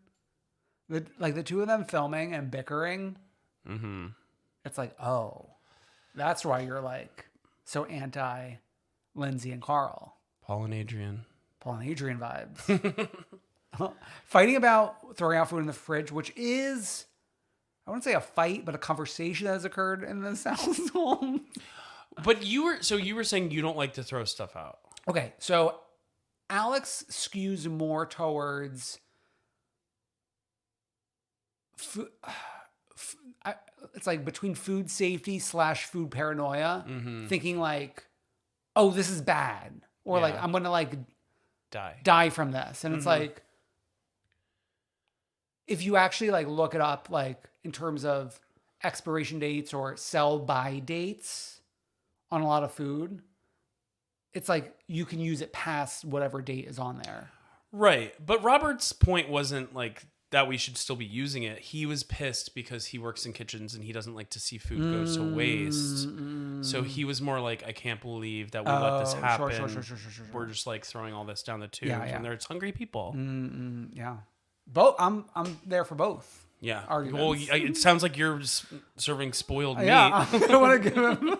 S2: The two of them filming and bickering. Mm-hmm. It's like, oh, that's why you're like so anti Lindsay and Carl.
S1: Paul and Adrian
S2: vibes. Fighting about throwing out food in the fridge, which is, I wouldn't say a fight, but a conversation that has occurred in this household.
S1: But you were saying you don't like to throw stuff out.
S2: Okay, so Alex skews more towards food. It's like between food safety / food paranoia, thinking like, oh, this is bad. Or like, I'm going to like die from this. And it's like, if you actually like look it up, like in terms of expiration dates or sell by dates on a lot of food, it's like you can use it past whatever date is on there.
S1: Right. But Robert's point wasn't like that we should still be using it. He was pissed because he works in kitchens and he doesn't like to see food go to waste. So he was more like, I can't believe that we let this happen. Sure. We're just like throwing all this down the tubes and there's hungry people.
S2: Yeah. Both. I'm there for both.
S1: Yeah.
S2: Arguments.
S1: Well, it sounds like you're just serving spoiled meat.
S2: Yeah. I want to give him.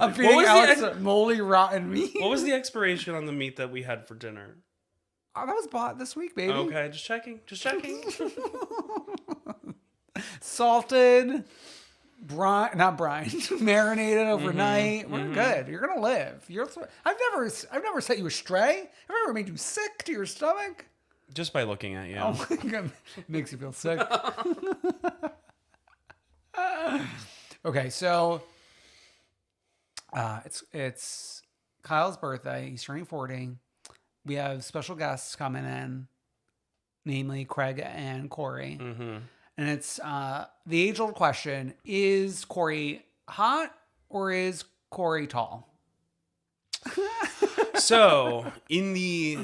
S2: I'm feeding Alex moldy, rotten meat.
S1: What was the expiration on the meat that we had for dinner?
S2: Oh, that was bought this week, baby.
S1: Okay, just checking.
S2: Salted, not brine, marinated overnight. We're good. You're gonna live. I've never set you astray. I've never made you sick to your stomach.
S1: Just by looking at you.
S2: Oh my god, makes you feel sick. Okay, so it's Kyle's birthday. He's turning 40. We have special guests coming in, namely Craig and Corey. Mm-hmm. And it's the age-old question, is Corey hot or is Corey tall?
S1: So, in the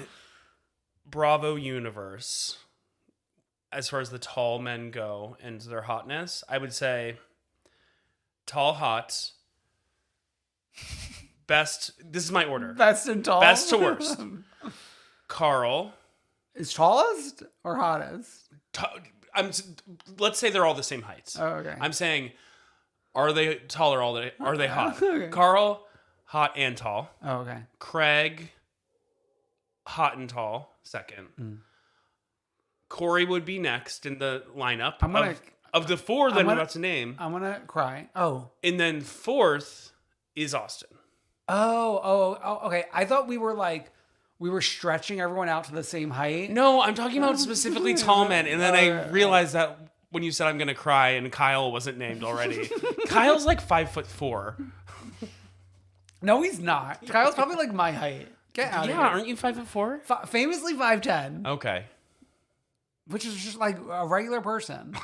S1: Bravo universe, as far as the tall men go and their hotness, I would say tall, hot, best. This is my order.
S2: Best and tall?
S1: Best to worst. Carl.
S2: Is tallest or hottest?
S1: Let's say they're all the same height.
S2: Oh, okay.
S1: I'm saying, are they tall or are they hot?
S2: Okay.
S1: Carl, hot and tall.
S2: Oh, okay.
S1: Craig, hot and tall, second. Corey would be next in the lineup of the four that I'm about to name.
S2: I'm gonna cry. Oh.
S1: And then fourth is Austin.
S2: Oh, okay. I thought we were stretching everyone out to the same height.
S1: No, I'm talking about specifically tall men. And then I realized that when you said I'm going to cry and Kyle wasn't named already. Kyle's like 5'4".
S2: No, he's not. Kyle's probably like my height. Get out of here.
S1: Yeah, aren't you 5'4"?
S2: Famously 5'10".
S1: Okay.
S2: Which is just like a regular person.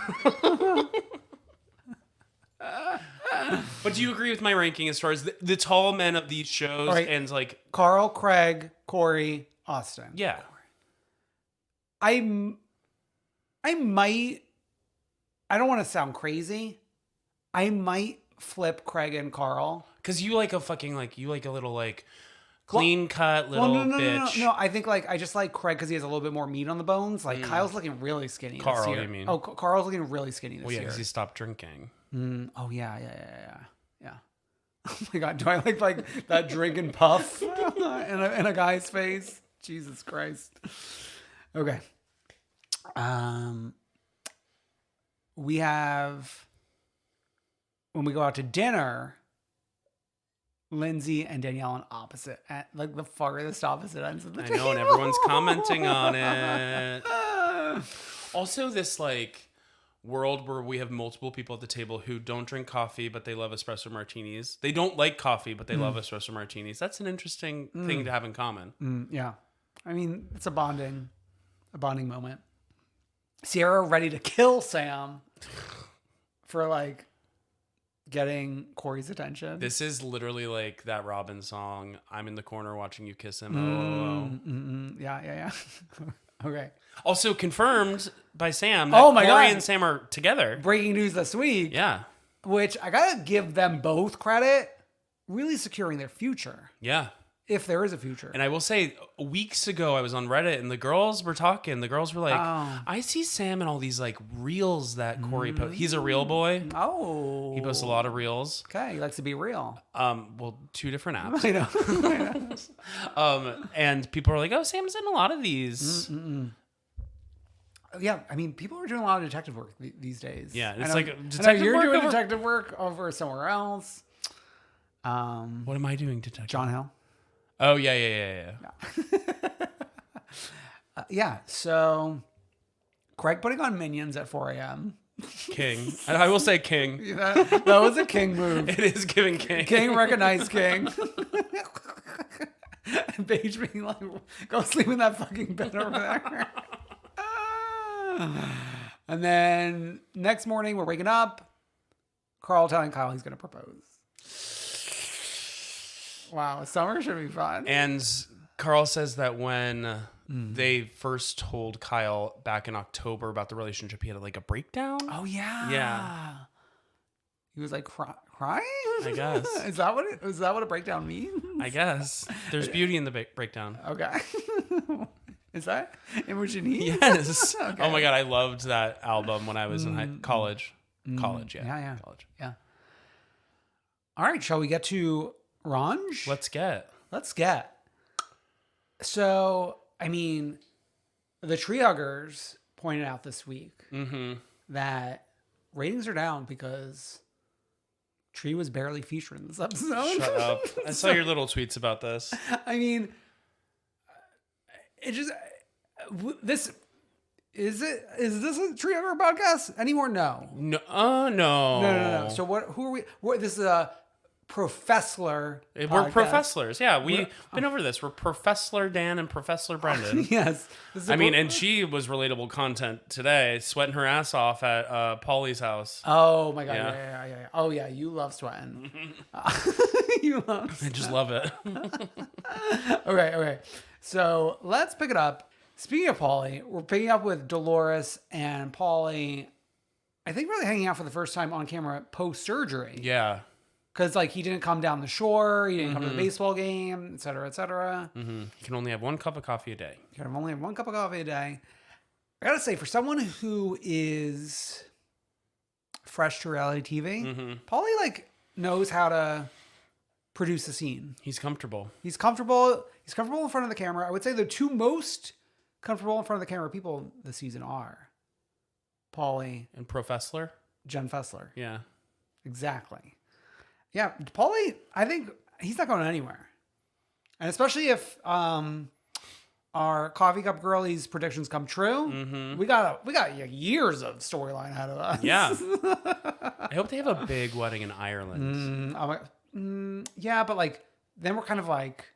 S1: But do you agree with my ranking as far as the tall men of these shows and like
S2: Carl, Craig, Corey, Austin?
S1: Yeah.
S2: I might, I don't want to sound crazy. I might flip Craig and Carl.
S1: Because you like a fucking you like a little clean cut little bitch.
S2: No, I think I just like Craig because he has a little bit more meat on the bones. Like Kyle's looking really skinny this
S1: Carl,
S2: year.
S1: you mean?
S2: Oh, Carl's looking really skinny this year.
S1: Because he stopped drinking.
S2: Oh yeah. Oh my god, do I like that drink and puff in a guy's face? Jesus Christ. Okay. We have, when we go out to dinner, Lindsay and Danielle on opposite, at like the farthest opposite ends of the table.
S1: I know, and everyone's commenting on it. Also, this world where we have multiple people at the table who don't drink coffee, but they love espresso martinis. They don't like coffee, but they love espresso martinis. That's an interesting thing to have in common.
S2: Yeah. I mean, it's a bonding moment. Sierra ready to kill Sam for getting Corey's attention.
S1: This is literally that Robin song, I'm in the corner watching you kiss him.
S2: Yeah. Okay.
S1: Also confirmed by Sam that Corey and Sam are together.
S2: Breaking news this week.
S1: Yeah.
S2: Which I gotta give them both credit. Really securing their future.
S1: Yeah.
S2: If there is a future.
S1: And I will say, weeks ago, I was on Reddit and the girls were talking. The girls were like, I see Sam in all these reels that Corey posts. He's a real boy.
S2: Oh.
S1: He posts a lot of reels.
S2: Okay. He likes to be real.
S1: Well, 2 different apps.
S2: I know.
S1: And people are like, oh, Sam's in a lot of these.
S2: Yeah. I mean, people are doing a lot of detective work these days.
S1: Yeah. It's
S2: you're doing detective work over somewhere else.
S1: What am I doing, detective?
S2: John Hill.
S1: Oh, yeah.
S2: Yeah, so Craig putting on Minions at 4 a.m.
S1: King. I will say king.
S2: That was a king move.
S1: It is giving king.
S2: King recognized king. And Paige being like, go sleep in that fucking bed over there. And then next morning, we're waking up. Carl telling Kyle he's going to propose. Wow, summer should be fun.
S1: And Carl says that when they first told Kyle back in October about the relationship, he had a breakdown.
S2: Oh, yeah.
S1: Yeah.
S2: He was crying?
S1: I guess.
S2: Is that what a breakdown means?
S1: I guess. There's beauty in the breakdown.
S2: Okay. Is that Imogen?
S1: Yes.
S2: Okay.
S1: Oh my God, I loved that album when I was in college. College, yeah.
S2: Yeah.
S1: College.
S2: Yeah. All right, shall we get to RHONJ?
S1: Let's get.
S2: So, I mean, the tree huggers pointed out this week that ratings are down because Tree was barely featured in this episode.
S1: Shut up. I saw your little tweets about this.
S2: I mean, it just is this a Tree Hugger podcast anymore? No.
S1: No.
S2: So who are we? This is a Professor.
S1: We're professors. Yeah, we've been over this. We're Professor Dan and Professor Brendan.
S2: Yes.
S1: And she was relatable content today, sweating her ass off at Paulie's house.
S2: Oh my God. Yeah. Oh yeah, you love sweating. You love.
S1: I just love it.
S2: Okay. So let's pick it up. Speaking of Paulie, we're picking up with Dolores and Paulie. I think really hanging out for the first time on camera post surgery.
S1: Yeah.
S2: Because, like, he didn't come down the shore. He didn't come to the baseball game, et cetera, et cetera.
S1: You can only have 1 cup of coffee a day.
S2: You can only have 1 cup of coffee a day. I got to say, for someone who is fresh to reality TV, Paulie, like, knows how to produce a scene.
S1: He's comfortable.
S2: He's comfortable. He's comfortable in front of the camera. I would say the two most comfortable in front of the camera people this season are Paulie
S1: and Professor
S2: Jen Fessler.
S1: Yeah.
S2: Exactly. Yeah, Paulie, I think he's not going anywhere. And especially if our Coffee Cup Girlies predictions come true, we got years of storyline ahead of us.
S1: Yeah. I hope they have a big wedding in Ireland.
S2: Yeah, but like then we're kind of like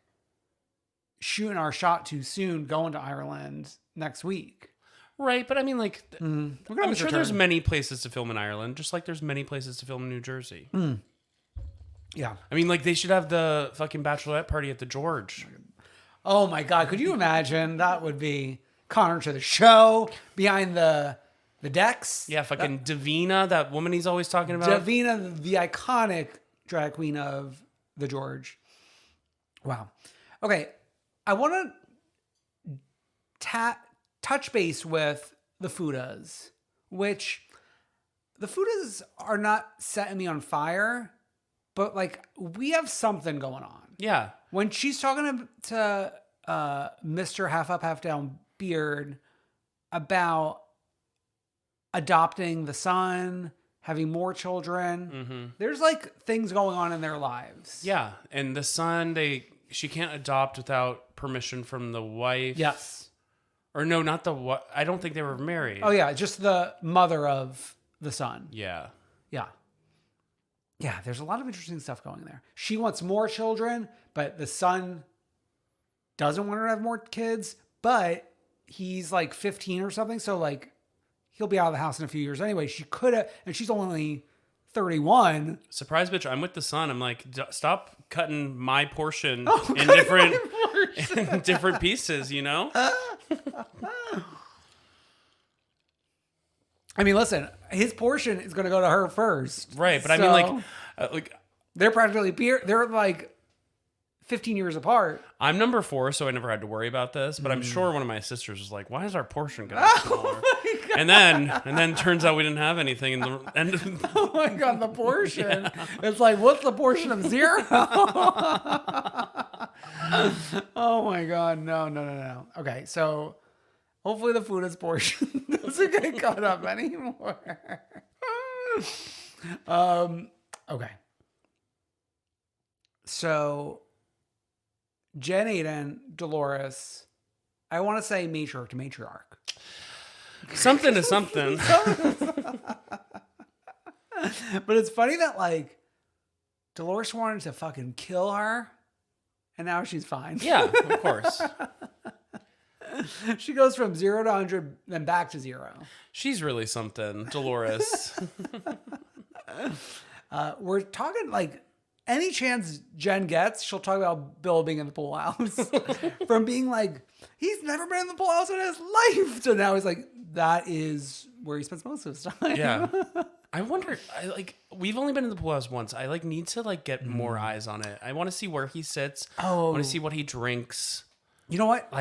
S2: shooting our shot too soon going to Ireland next week.
S1: Right, but I mean, like, I'm sure there's
S2: return.
S1: many places to film in Ireland, just like there's many places to film in New Jersey.
S2: Yeah.
S1: I mean, like, they should have the fucking bachelorette party at the George.
S2: Oh my God, could you imagine? That would be Connor to the show behind the decks.
S1: Yeah, fucking Davina, that woman he's always talking about.
S2: Davina, the iconic drag queen of the George. Wow. Okay, I want to touch base with the Fudas, which the Fudas are not setting me on fire, but like we have something going on.
S1: Yeah.
S2: When she's talking to Mr. Half Up, Half Down Beard about adopting the son, having more children, there's like things going on in their lives.
S1: Yeah, and the son, she can't adopt without permission from the wife.
S2: Yes.
S1: Or no, not the wife. I don't think they were married.
S2: Oh yeah, just the mother of the son.
S1: Yeah.
S2: Yeah. Yeah, there's a lot of interesting stuff going there. She wants more children, but the son doesn't want her to have more kids, but he's like 15 or something, so like he'll be out of the house in a few years anyway. She could have, and she's only 31.
S1: Surprise, bitch, I'm with the son. I'm like, stop cutting my portion in different pieces, you know?
S2: I mean, listen, his portion is going to go to her first.
S1: Right, but I mean, like
S2: they're practically they're like 15 years apart.
S1: I'm number 4, so I never had to worry about this, but I'm sure one of my sisters was like, why is our portion getting smaller? And then turns out we didn't have anything in the end of
S2: Oh my God, the portion. Yeah. It's like, what's the portion of 0? Oh my God, no. Okay, so hopefully the Fuda's portion doesn't get cut up anymore. Okay. So Jen, Aiden, Dolores, I want to say matriarch to matriarch.
S1: Something to something.
S2: But it's funny that like Dolores wanted to fucking kill her and now she's fine.
S1: Yeah, of course.
S2: She goes from 0 to 100, then back to 0.
S1: She's really something, Dolores.
S2: We're talking like any chance Jen gets, she'll talk about Bill being in the pool house. From being like, he's never been in the pool house in his life, to now he's like, that is where he spends most of his time.
S1: Yeah. I wonder, we've only been in the pool house once. I need to get more eyes on it. I want to see where he sits. I want to see what he drinks.
S2: You know what?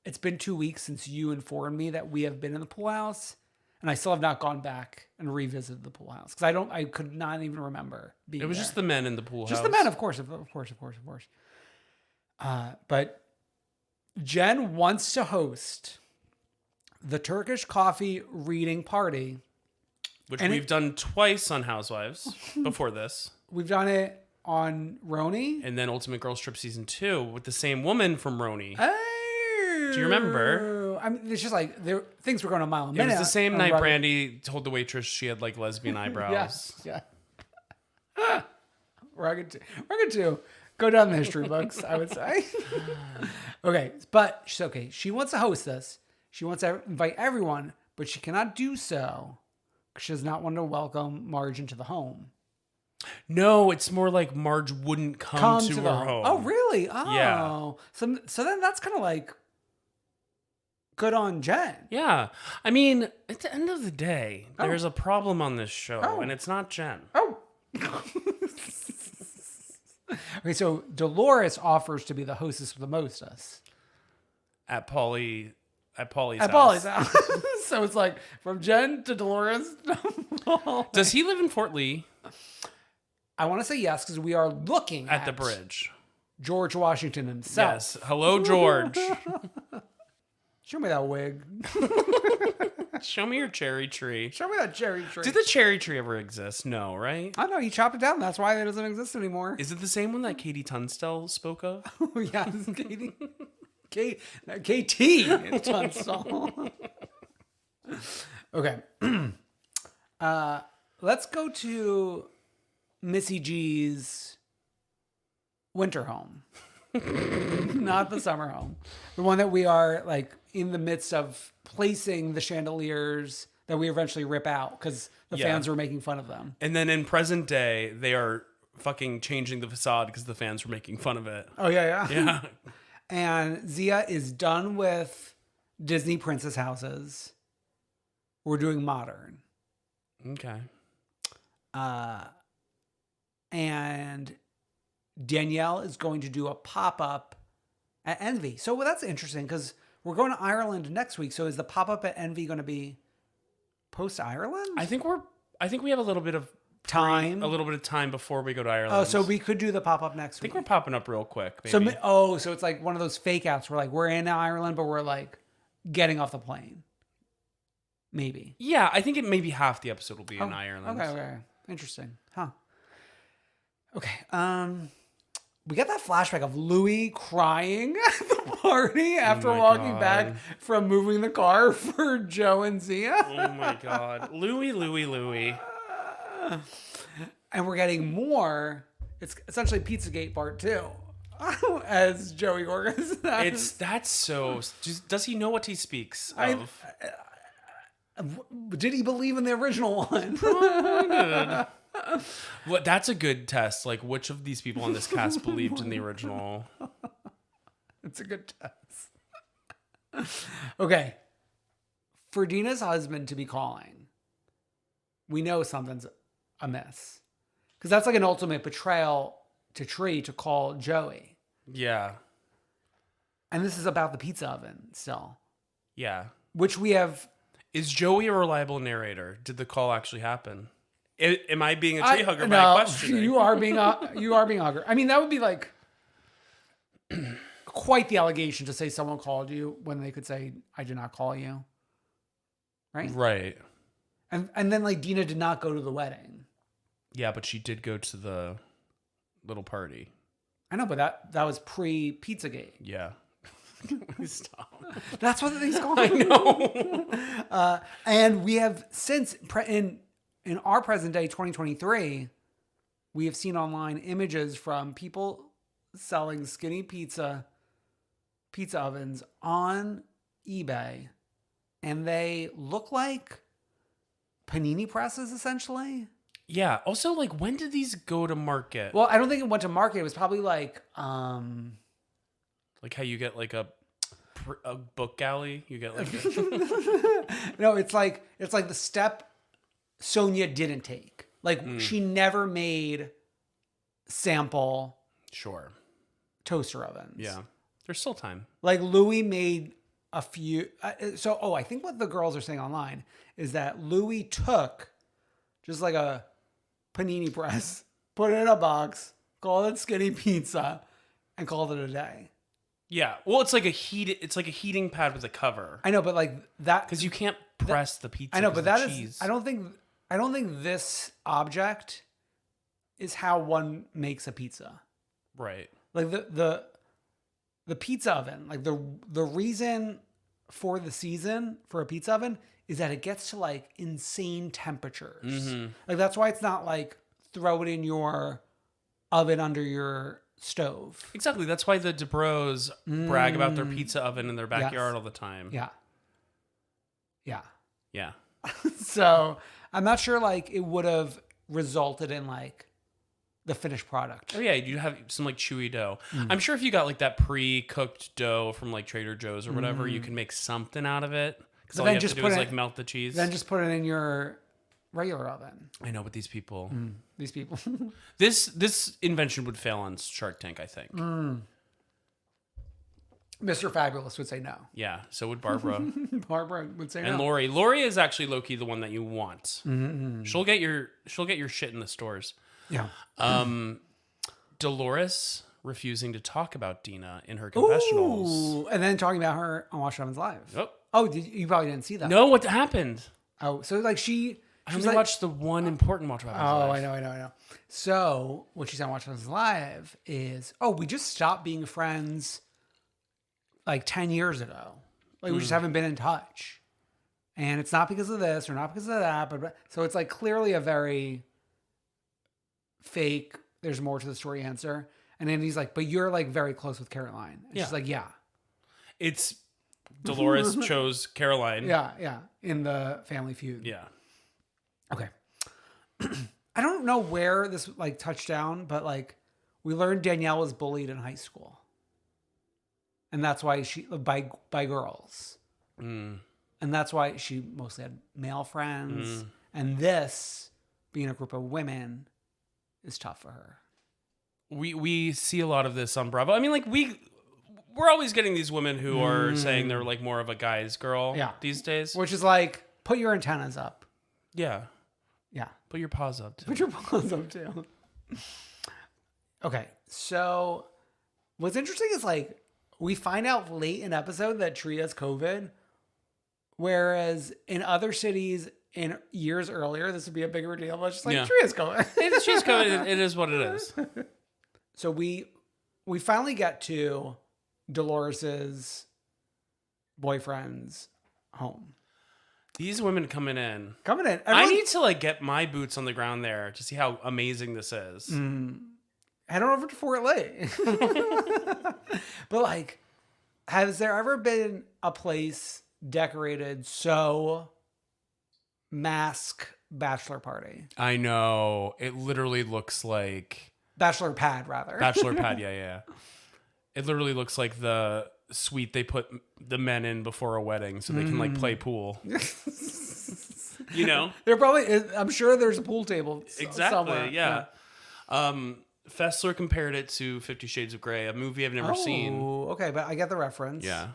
S2: It's been 2 weeks since you informed me that we have been in the pool house, and I still have not gone back and revisited the pool house because I could not even remember being there.
S1: It was just the men in the pool house.
S2: Just the men, of course. But Jen wants to host the Turkish coffee reading party.
S1: Which we've done twice on Housewives before this.
S2: We've done it on RHONJ.
S1: And then Ultimate Girls Trip Season 2 with the same woman from RHONJ.
S2: Oh.
S1: Do you remember?
S2: I mean, it's just like things were going a mile a minute.
S1: It was the same night Brandy told the waitress she had like lesbian eyebrows.
S2: Yeah. Rugged too. Go down the history books, I would say. Okay, but she wants to host this. She wants to invite everyone, but she cannot do so because she does not want to welcome Marge into the home.
S1: No, it's more like Marge wouldn't come to her home.
S2: Oh, really? Oh.
S1: Yeah.
S2: So then that's kind of like good on Jen.
S1: Yeah. I mean, at the end of the day, there's a problem on this show, and it's not Jen.
S2: Oh. Okay, so Dolores offers to be the hostess with the mostess.
S1: At Paulie's
S2: house. So it's like from Jen to Dolores.
S1: Does he live in Fort Lee?
S2: I want to say yes, because we are looking
S1: at the bridge.
S2: George Washington himself.
S1: Yes. Hello, George.
S2: Show me that wig.
S1: Show me your cherry tree.
S2: Show me that cherry tree.
S1: Did the cherry tree ever exist? No, right?
S2: I know, he chopped it down. That's why it doesn't exist anymore.
S1: Is it the same one that Katie Tunstall spoke of?
S2: Oh, yeah, Katie. KT Tunstall. Okay. Let's go to Missy G's winter home. Not the summer home. The one that we are like in the midst of placing the chandeliers that we eventually rip out because the fans were making fun of them.
S1: And then in present day, they are fucking changing the facade because the fans were making fun of it.
S2: Oh, yeah.
S1: Yeah.
S2: And Zia is done with Disney princess houses. We're doing modern.
S1: Okay.
S2: And Danielle is going to do a pop-up at Envy. So that's interesting because we're going to Ireland next week. So is the pop-up at Envy going to be post-Ireland?
S1: I think we have a little bit of
S2: time.
S1: A little bit of time before we go to Ireland.
S2: Oh, so we could do the pop-up next week.
S1: I think we're popping up real quick. Maybe.
S2: So it's like one of those fake outs where like we're in Ireland, but we're like getting off the plane. Maybe.
S1: Yeah, I think it maybe half the episode will be in Ireland.
S2: Okay. Interesting. Huh. Okay. We get that flashback of Louis crying at the party after walking back from moving the car for Joe and Zia.
S1: Oh my God. Louis.
S2: And we're getting more. It's essentially Pizzagate Part 2. As Joey Gorgas.
S1: Does he know what he speaks of?
S2: Did he believe in the original one?
S1: Well, that's a good test. Like, which of these people on this cast believed in the original?
S2: It's a good test. Okay. For Dina's husband to be calling, we know something's amiss. Because that's like an ultimate betrayal to Tree to call Joey.
S1: Yeah.
S2: And this is about the pizza oven still.
S1: Yeah.
S2: Which we have...
S1: Is Joey a reliable narrator? Did the call actually happen? Am I being a tree hugger by questioning?
S2: You are being a hugger. I mean, that would be like quite the allegation to say someone called you when they could say, I did not call you. Right?
S1: Right.
S2: And then like Dina did not go to the wedding.
S1: Yeah, but she did go to the little party.
S2: I know, but that was pre-Pizzagate.
S1: Yeah. Stop.
S2: That's what things called.
S1: I know.
S2: And we have since in our present day 2023, we have seen online images from people selling skinny pizza ovens on eBay, and they look like panini presses essentially.
S1: Yeah. Also, like, when did these go to market?
S2: Well, I don't think it went to market. It was probably like
S1: how you get like a book galley. You get like
S2: no, it's like the step Sonia didn't take. Like she never made sample toaster ovens.
S1: Yeah, there's still time.
S2: Like Louis made a few. I think what the girls are saying online is that Louis took just like a panini press, put it in a box, called it skinny pizza, and called it a day.
S1: Yeah. Well, it's like a heating pad with a cover.
S2: I know, but like that
S1: Because you can't press the pizza.
S2: I know, but that
S1: cheese.
S2: is. I don't think this object is how one makes a pizza.
S1: Right.
S2: Like the pizza oven, like the reason for the season for a pizza oven is that it gets to like insane temperatures.
S1: Mm-hmm.
S2: Like that's why it's not like throw it in your oven under your stove.
S1: Exactly. That's why the DeBros brag about their pizza oven in their backyard all the time.
S2: Yeah. Yeah.
S1: Yeah.
S2: So I'm not sure like it would have resulted in like the finished product.
S1: Oh yeah, you have some like chewy dough. I'm sure if you got like that pre-cooked dough from like Trader Joe's or whatever, you can make something out of it. Because all you have to do is like melt the cheese.
S2: Then just put it in your regular oven.
S1: I know, but these people, this invention would fail on Shark Tank, I think.
S2: Mr. Fabulous would say no.
S1: Yeah, so would Barbara.
S2: Barbara would say no.
S1: And Lori. Lori is actually low key the one that you want. She'll get your shit in the stores.
S2: Yeah.
S1: Dolores refusing to talk about Dina in her confessionals.
S2: Ooh, and then talking about her on Watch Evans Live.
S1: Oh,
S2: You probably didn't see that.
S1: no, what happened?
S2: Oh, so like
S1: I only watched the one important Watch Evans Live.
S2: Oh, I know. So what she said on Watch Evans Live is, we just stopped being friends like 10 years ago. Like we just haven't been in touch. And it's not because of this or not because of that. But so it's like clearly a very fake, there's more to the story answer. And then he's like, but you're like very close with Caroline. And she's like, yeah.
S1: It's Dolores chose Caroline.
S2: Yeah. In the Family Feud.
S1: Yeah.
S2: Okay. I don't know where this like touched down, but like we learned Danielle was bullied in high school. And that's why by girls. And that's why she mostly had male friends. And this, being a group of women, is tough for her.
S1: We see a lot of this on Bravo. I mean, like we're always getting these women who are saying they're like more of a guy's girl these days.
S2: Which is like, put your antennas up.
S1: Yeah.
S2: Yeah.
S1: Put your paws up too.
S2: Put your paws up too. Okay. So what's interesting is like, we find out late in episode that Tree has COVID, whereas in other cities in years earlier, this would be a bigger deal. But just like Tree has COVID.
S1: She's COVID. It is what it is.
S2: So we finally get to Dolores's boyfriend's home.
S1: These women coming in.
S2: I
S1: need to like get my boots on the ground there to see how amazing this is.
S2: Head on over to Fort Lee. But like, has there ever been a place decorated so mask bachelor party?
S1: I know. It literally looks like
S2: bachelor pad, rather.
S1: Bachelor pad, yeah. It literally looks like the suite they put the men in before a wedding so they can like play pool. You know?
S2: I'm sure there's a pool table somewhere.
S1: Yeah. Fessler compared it to 50 Shades of Grey, a movie I've never seen.
S2: Okay, but I get the reference.
S1: Yeah.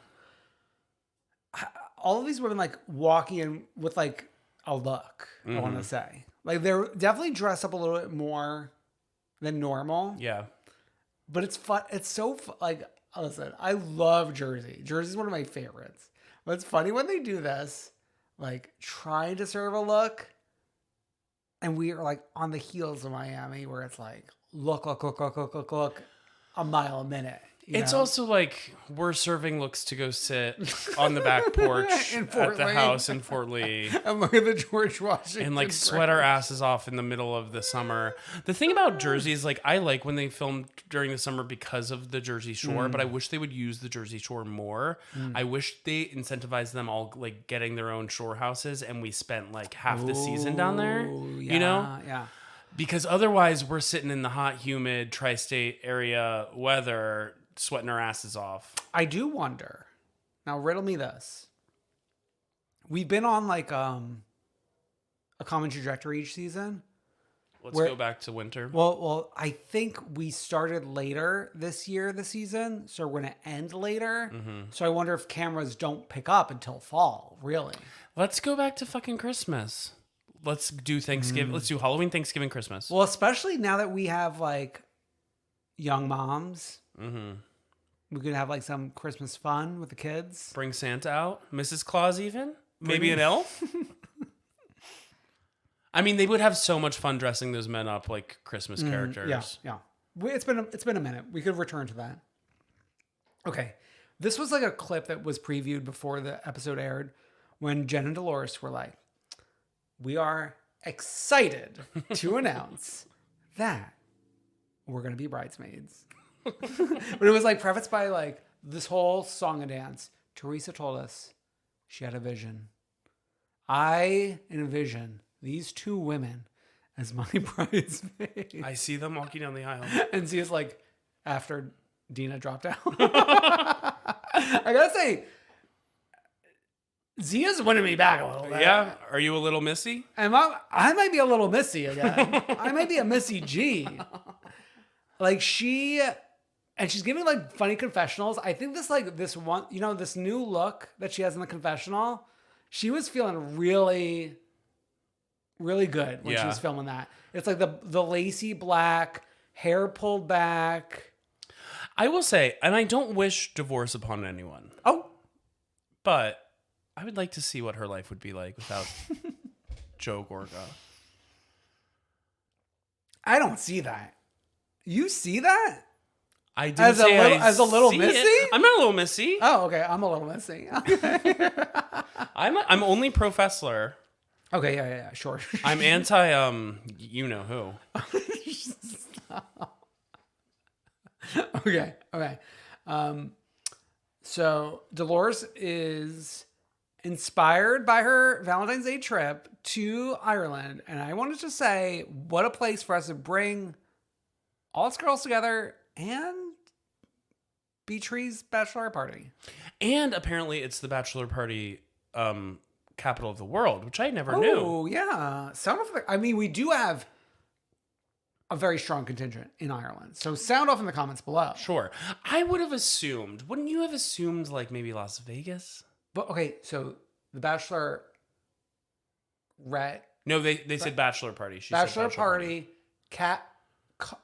S2: All of these women like walking in with like a look, I want to say. Like they're definitely dressed up a little bit more than normal.
S1: Yeah.
S2: But it's fun. It's so fun. Like, listen, I love Jersey. Jersey's one of my favorites. But it's funny when they do this, like trying to serve a look. And we are like on the heels of Miami where it's like, look a mile a minute.
S1: It's also like we're serving looks to go sit on the back porch at the house in Fort Lee.
S2: And look at the George Washington.
S1: And like sweat our asses off in the middle of the summer. The thing about Jersey is like I like when they film during the summer because of the Jersey Shore, but I wish they would use the Jersey Shore more. I wish they incentivized them all like getting their own shore houses and we spent like half the season down there.
S2: Yeah,
S1: you know?
S2: Yeah.
S1: Because otherwise we're sitting in the hot, humid, tri-state area weather sweating our asses off.
S2: I do wonder. Now, riddle me this. We've been on like a common trajectory each season.
S1: Let's go back to winter.
S2: Well, I think we started later this season, so we're going to end later. So I wonder if cameras don't pick up until fall, really.
S1: Let's go back to fucking Christmas. Let's do Thanksgiving. Let's do Halloween, Thanksgiving, Christmas.
S2: Well, especially now that we have like young moms. We could have like some Christmas fun with the kids.
S1: Bring Santa out. Mrs. Claus even. Maybe an elf. I mean, they would have so much fun dressing those men up like Christmas characters.
S2: Yeah. It's been a minute. We could return to that. Okay. This was like a clip that was previewed before the episode aired when Jen and Dolores were like, we are excited to announce that we're going to be bridesmaids. But it was like prefaced by like this whole song and dance. Teresa told us she had a vision. I envision these two women as my bridesmaids.
S1: I see them walking down the aisle.
S2: And Zia's like, after Dina dropped out. I gotta say, Zia's winning me back a little bit.
S1: Yeah. Are you a little missy?
S2: I might be a little Missy again. I might be a Missy G. Like and she's giving like funny confessionals. I think this one, this new look that she has in the confessional, she was feeling really, really good when she was filming that. It's like the lacy black, hair pulled back.
S1: I will say, and I don't wish divorce upon anyone.
S2: Oh.
S1: But I would like to see what her life would be like without Joe Gorga.
S2: I don't see that. You see that?
S1: I didn't say
S2: as a little Missy?
S1: I'm not a little Missy.
S2: Oh, okay. I'm a little Missy.
S1: I'm only pro Fessler.
S2: Okay, yeah, sure.
S1: I'm anti you know who.
S2: Okay. So Dolores is inspired by her Valentine's Day trip to Ireland, and I wanted to say, what a place for us to bring all us girls together and Beatrice's bachelor party.
S1: And apparently it's the bachelor party capital of the world, which I never knew.
S2: Oh, yeah. We do have a very strong contingent in Ireland. So sound off in the comments below.
S1: Sure. I would have assumed, wouldn't you have assumed like maybe Las Vegas?
S2: But okay, so the bachelor
S1: No, they said bachelor party. She
S2: bachelor
S1: said
S2: party.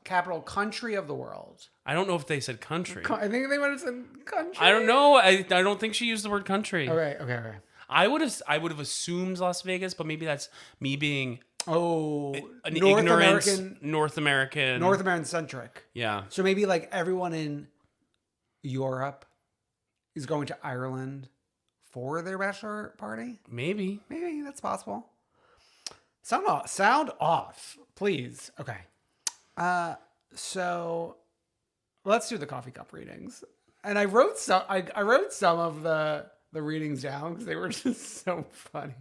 S2: Capital country of the world.
S1: I don't know if they said country.
S2: I think they might have said country.
S1: I don't know. I don't think she used the word country.
S2: Okay.
S1: I would have assumed Las Vegas, but maybe that's me being
S2: an
S1: North American
S2: centric.
S1: Yeah.
S2: So maybe like everyone in Europe is going to Ireland for their bachelor party.
S1: Maybe
S2: That's possible. Sound off, please. Okay. So let's do the coffee cup readings. And I wrote some of the readings down because they were just so funny.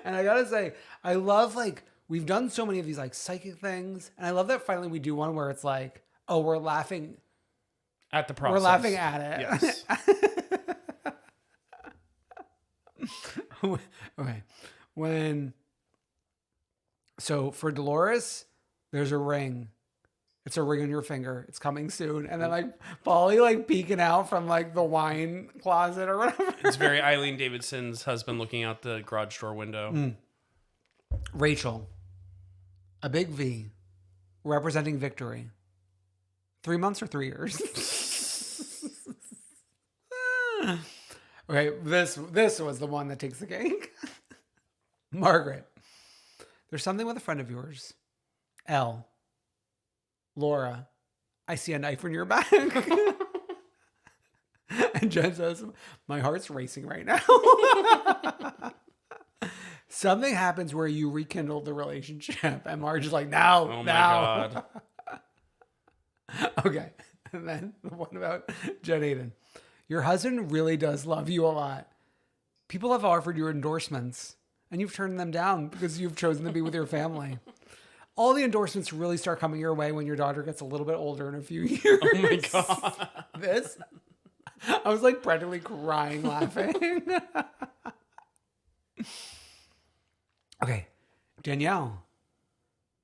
S2: And I gotta say, I love we've done so many of these psychic things, and I love that finally we do one where it's like, oh, we're laughing
S1: at the process.
S2: We're laughing at it.
S1: Yes.
S2: Okay. So for Dolores, there's a ring. It's a ring on your finger. It's coming soon. And then Paulie peeking out from the wine closet or whatever.
S1: It's very Eileen Davidson's husband looking out the garage door window.
S2: Rachel, a big V, representing victory. 3 months or 3 years? Okay, this was the one that takes the cake. Margaret, there's something with a friend of yours. L. Laura, I see a knife in your back. And Jen says, my heart's racing right now. Something happens where you rekindle the relationship. And Marge is like, no,
S1: oh
S2: no.
S1: My God.
S2: Okay. And then the one about Jen Aiden. Your husband really does love you a lot. People have offered you endorsements, and you've turned them down because you've chosen to be with your family. All the endorsements really start coming your way when your daughter gets a little bit older in a few years.
S1: Oh my God.
S2: I was practically crying laughing. Okay. Danielle,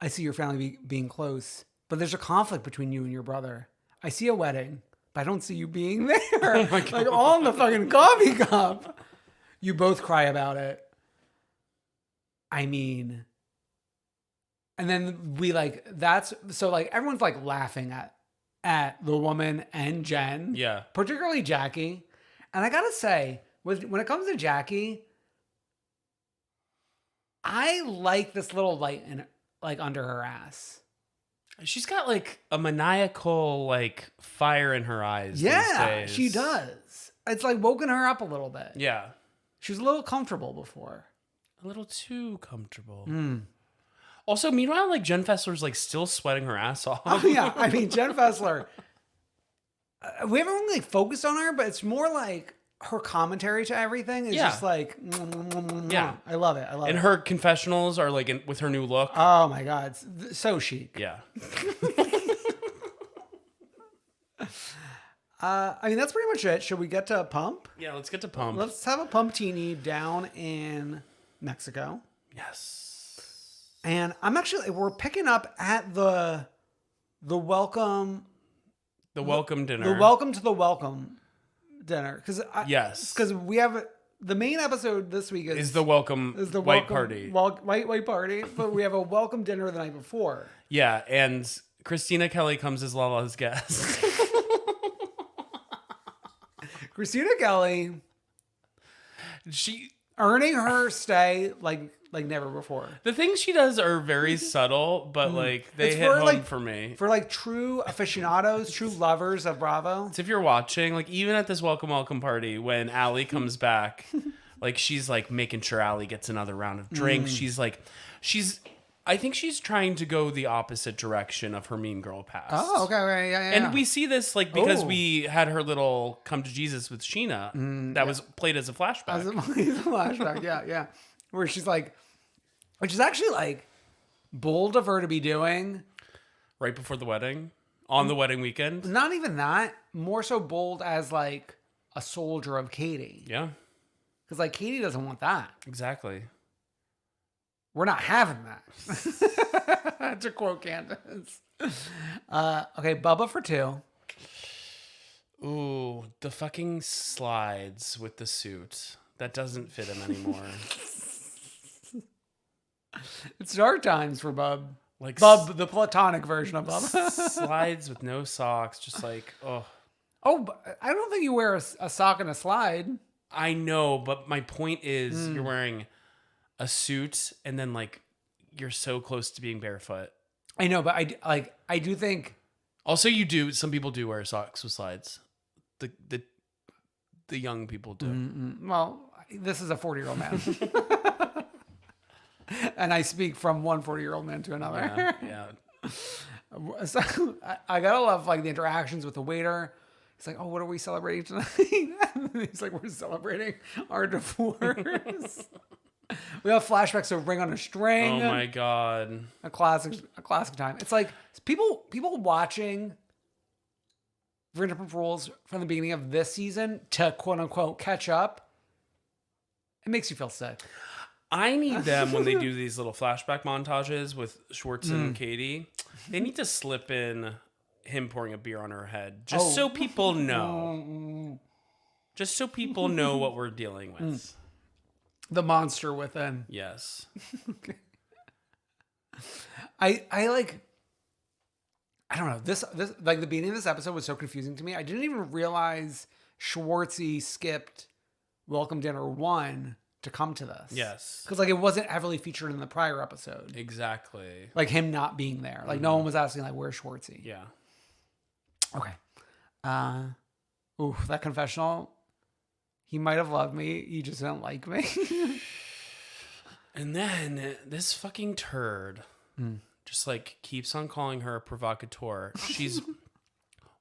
S2: I see your family being close, but there's a conflict between you and your brother. I see a wedding, but I don't see you being there.
S1: Oh my God.
S2: All in the fucking coffee cup. You both cry about it. I mean... And then we everyone's laughing at at the woman and Jen.
S1: Yeah.
S2: Particularly Jackie. And I gotta say, when it comes to Jackie, I like this little light under her ass.
S1: She's got like a maniacal like fire in her eyes.
S2: Yeah,
S1: these days.
S2: she does. It's like woken her up a little bit.
S1: Yeah.
S2: She was a little comfortable before.
S1: A little too comfortable. Also, meanwhile, like Jen Fessler's like still sweating her ass off.
S2: Oh yeah, I mean Jen Fessler. We haven't really focused on her, but it's more like her commentary to everything is just like,
S1: yeah,
S2: I love it. I love it.
S1: And her confessionals are like with her new look.
S2: Oh my God, it's so chic.
S1: Yeah.
S2: I mean, that's pretty much it. Should we get to Pump?
S1: Yeah, let's get to Pump.
S2: Let's have a Pumptini down in Mexico.
S1: Yes.
S2: And we're picking up at the welcome.
S1: The welcome dinner.
S2: The welcome to the welcome dinner.
S1: Yes.
S2: Because we have the main episode this week
S1: is the welcome white party.
S2: White party. But we have a welcome dinner the night before.
S1: Yeah. And Christina Kelly comes as Lala's guest.
S2: Christina Kelly.
S1: She
S2: earning her stay like never before.
S1: The things she does are very subtle, but like they hit home for me.
S2: For like true aficionados, true lovers of Bravo.
S1: So if you're watching, like even at this welcome party, when Allie comes back, like she's like making sure Allie gets another round of drinks. I think she's trying to go the opposite direction of her Mean Girl past.
S2: Oh, okay, yeah.
S1: And we see this like because we had her little come to Jesus with Sheena that was played as a flashback.
S2: As a flashback, yeah. Where she's like, which is actually like bold of her to be doing.
S1: Right before the wedding, on the wedding weekend.
S2: Not even that. More so bold as like a soldier of Katie.
S1: Yeah.
S2: Because like Katie doesn't want that.
S1: Exactly.
S2: We're not having that. To quote Candace. Okay, Bubba for 2.
S1: Ooh, the fucking slides with the suit. That doesn't fit him anymore.
S2: It's dark times for Bub.
S1: Like
S2: Bub, the platonic version of Bub.
S1: Slides with no socks, just like, oh.
S2: Oh, I don't think you wear a sock and a slide.
S1: I know, but my point is you're wearing a suit and then like you're so close to being barefoot.
S2: I know, but I do think
S1: also some people do wear socks with slides. The young people do.
S2: Well, this is a 40-year-old man. And I speak from one 40-year-old man to another.
S1: Yeah.
S2: So I gotta love like the interactions with the waiter. He's like, "Oh, what are we celebrating tonight?" He's like, "We're celebrating our divorce." We have flashbacks of Ring on a String.
S1: Oh my God.
S2: A classic time. It's like people watching Vanderpump Rules from the beginning of this season to quote unquote catch up. It makes you feel sick.
S1: I need them when they do these little flashback montages with Schwartz and Katie. They need to slip in him pouring a beer on her head just so people know. Just so people know what we're dealing with.
S2: The monster within.
S1: Yes.
S2: Okay. I don't know. This like the beginning of this episode was so confusing to me. I didn't even realize Schwartzy skipped Welcome Dinner 1 to come to this.
S1: Yes.
S2: Because like it wasn't heavily featured in the prior episode.
S1: Exactly.
S2: Like him not being there. Like no one was asking like where's Schwartzy?
S1: Yeah.
S2: Okay. That confessional. He might have loved me. He just didn't like me.
S1: And then this fucking turd just like keeps on calling her a provocateur. She's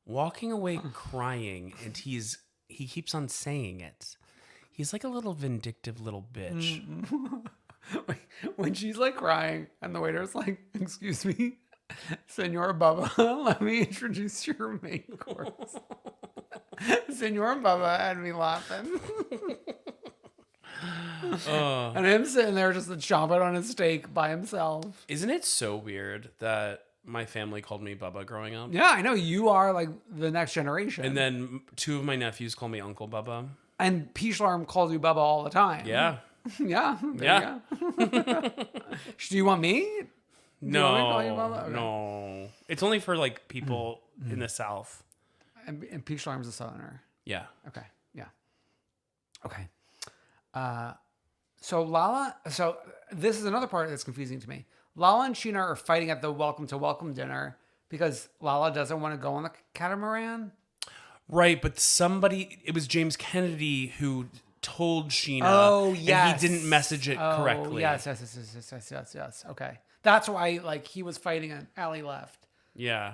S1: walking away crying and he keeps on saying it. He's like a little vindictive little bitch.
S2: When she's like crying and the waiter's like, "Excuse me, Senor Bubba, let me introduce your main course." Senor Bubba had me laughing. And him sitting there just chomping on his steak by himself.
S1: Isn't it so weird that my family called me Bubba growing up?
S2: Yeah, I know. You are like the next generation.
S1: And then 2 of my nephews call me Uncle Bubba.
S2: And Peachlarm calls you Bubba all the time.
S1: Yeah.
S2: Yeah.
S1: Yeah.
S2: Do you want me?
S1: No.
S2: Want me to call you Bubba? Okay.
S1: No. It's only for like people in the South.
S2: And Peach Alarm's a Southerner.
S1: Yeah.
S2: Okay. Yeah. Okay. So this is another part that's confusing to me. Lala and Sheena are fighting at the Welcome to Welcome dinner because Lala doesn't want to go on the catamaran.
S1: Right, but it was James Kennedy who told Sheena.
S2: Oh, yes.
S1: And he didn't message it correctly.
S2: Yes. Okay. That's why, like, he was fighting and Allie left.
S1: Yeah.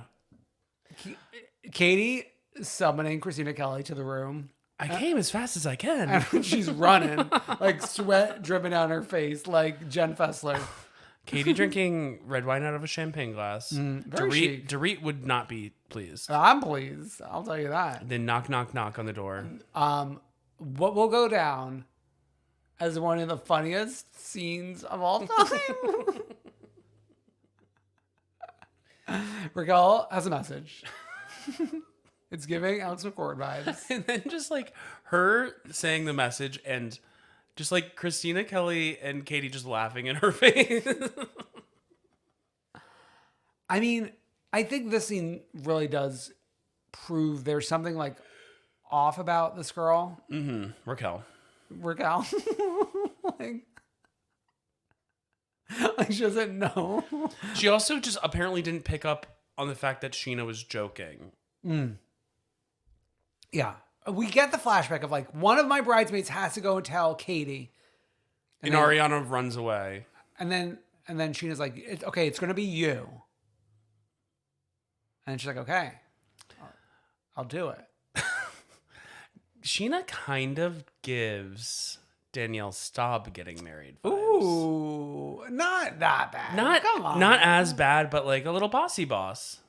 S2: Katie summoning Christina Kelly to the room.
S1: I came as fast as I can.
S2: And she's running, like sweat dripping down her face, like Jen Fessler.
S1: Katie drinking red wine out of a champagne glass.
S2: Very chic.
S1: Dorit would not be pleased.
S2: I'm pleased. I'll tell you that.
S1: Then knock, knock, knock on the door.
S2: What will go down as one of the funniest scenes of all time. Raquel has a message. It's giving Alex McCord vibes.
S1: And then just like her saying the message and just like Christina Kelly and Katie just laughing in her face.
S2: I mean, I think this scene really does prove there's something like off about this girl.
S1: Mm-hmm. Raquel.
S2: like she doesn't know.
S1: She also just apparently didn't pick up on the fact that Sheena was joking.
S2: Yeah. We get the flashback of like one of my bridesmaids has to go and tell Katie.
S1: And Ariana runs away.
S2: And then Sheena's like, it's going to be you. And she's like, okay, I'll do it.
S1: Sheena kind of gives Danielle Staub getting married vibes.
S2: Ooh, not that bad. Come on.
S1: Not as bad, but like a little bossy boss.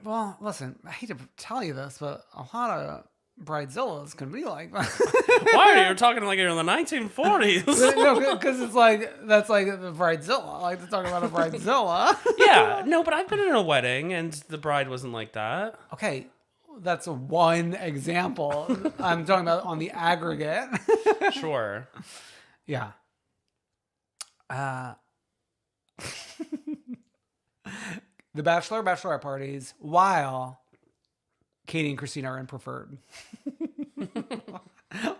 S2: Well, listen, I hate to tell you this, but a lot of bridezillas can be like that.
S1: Why are you talking like you're in the 1940s?
S2: No, because it's like, that's like the bridezilla. I like to talk about a bridezilla.
S1: Yeah, no, but I've been in a wedding and the bride wasn't like that.
S2: Okay, that's one example. I'm talking about on the aggregate.
S1: Sure.
S2: Yeah. The bachelorette parties while Katie and Christina are in preferred.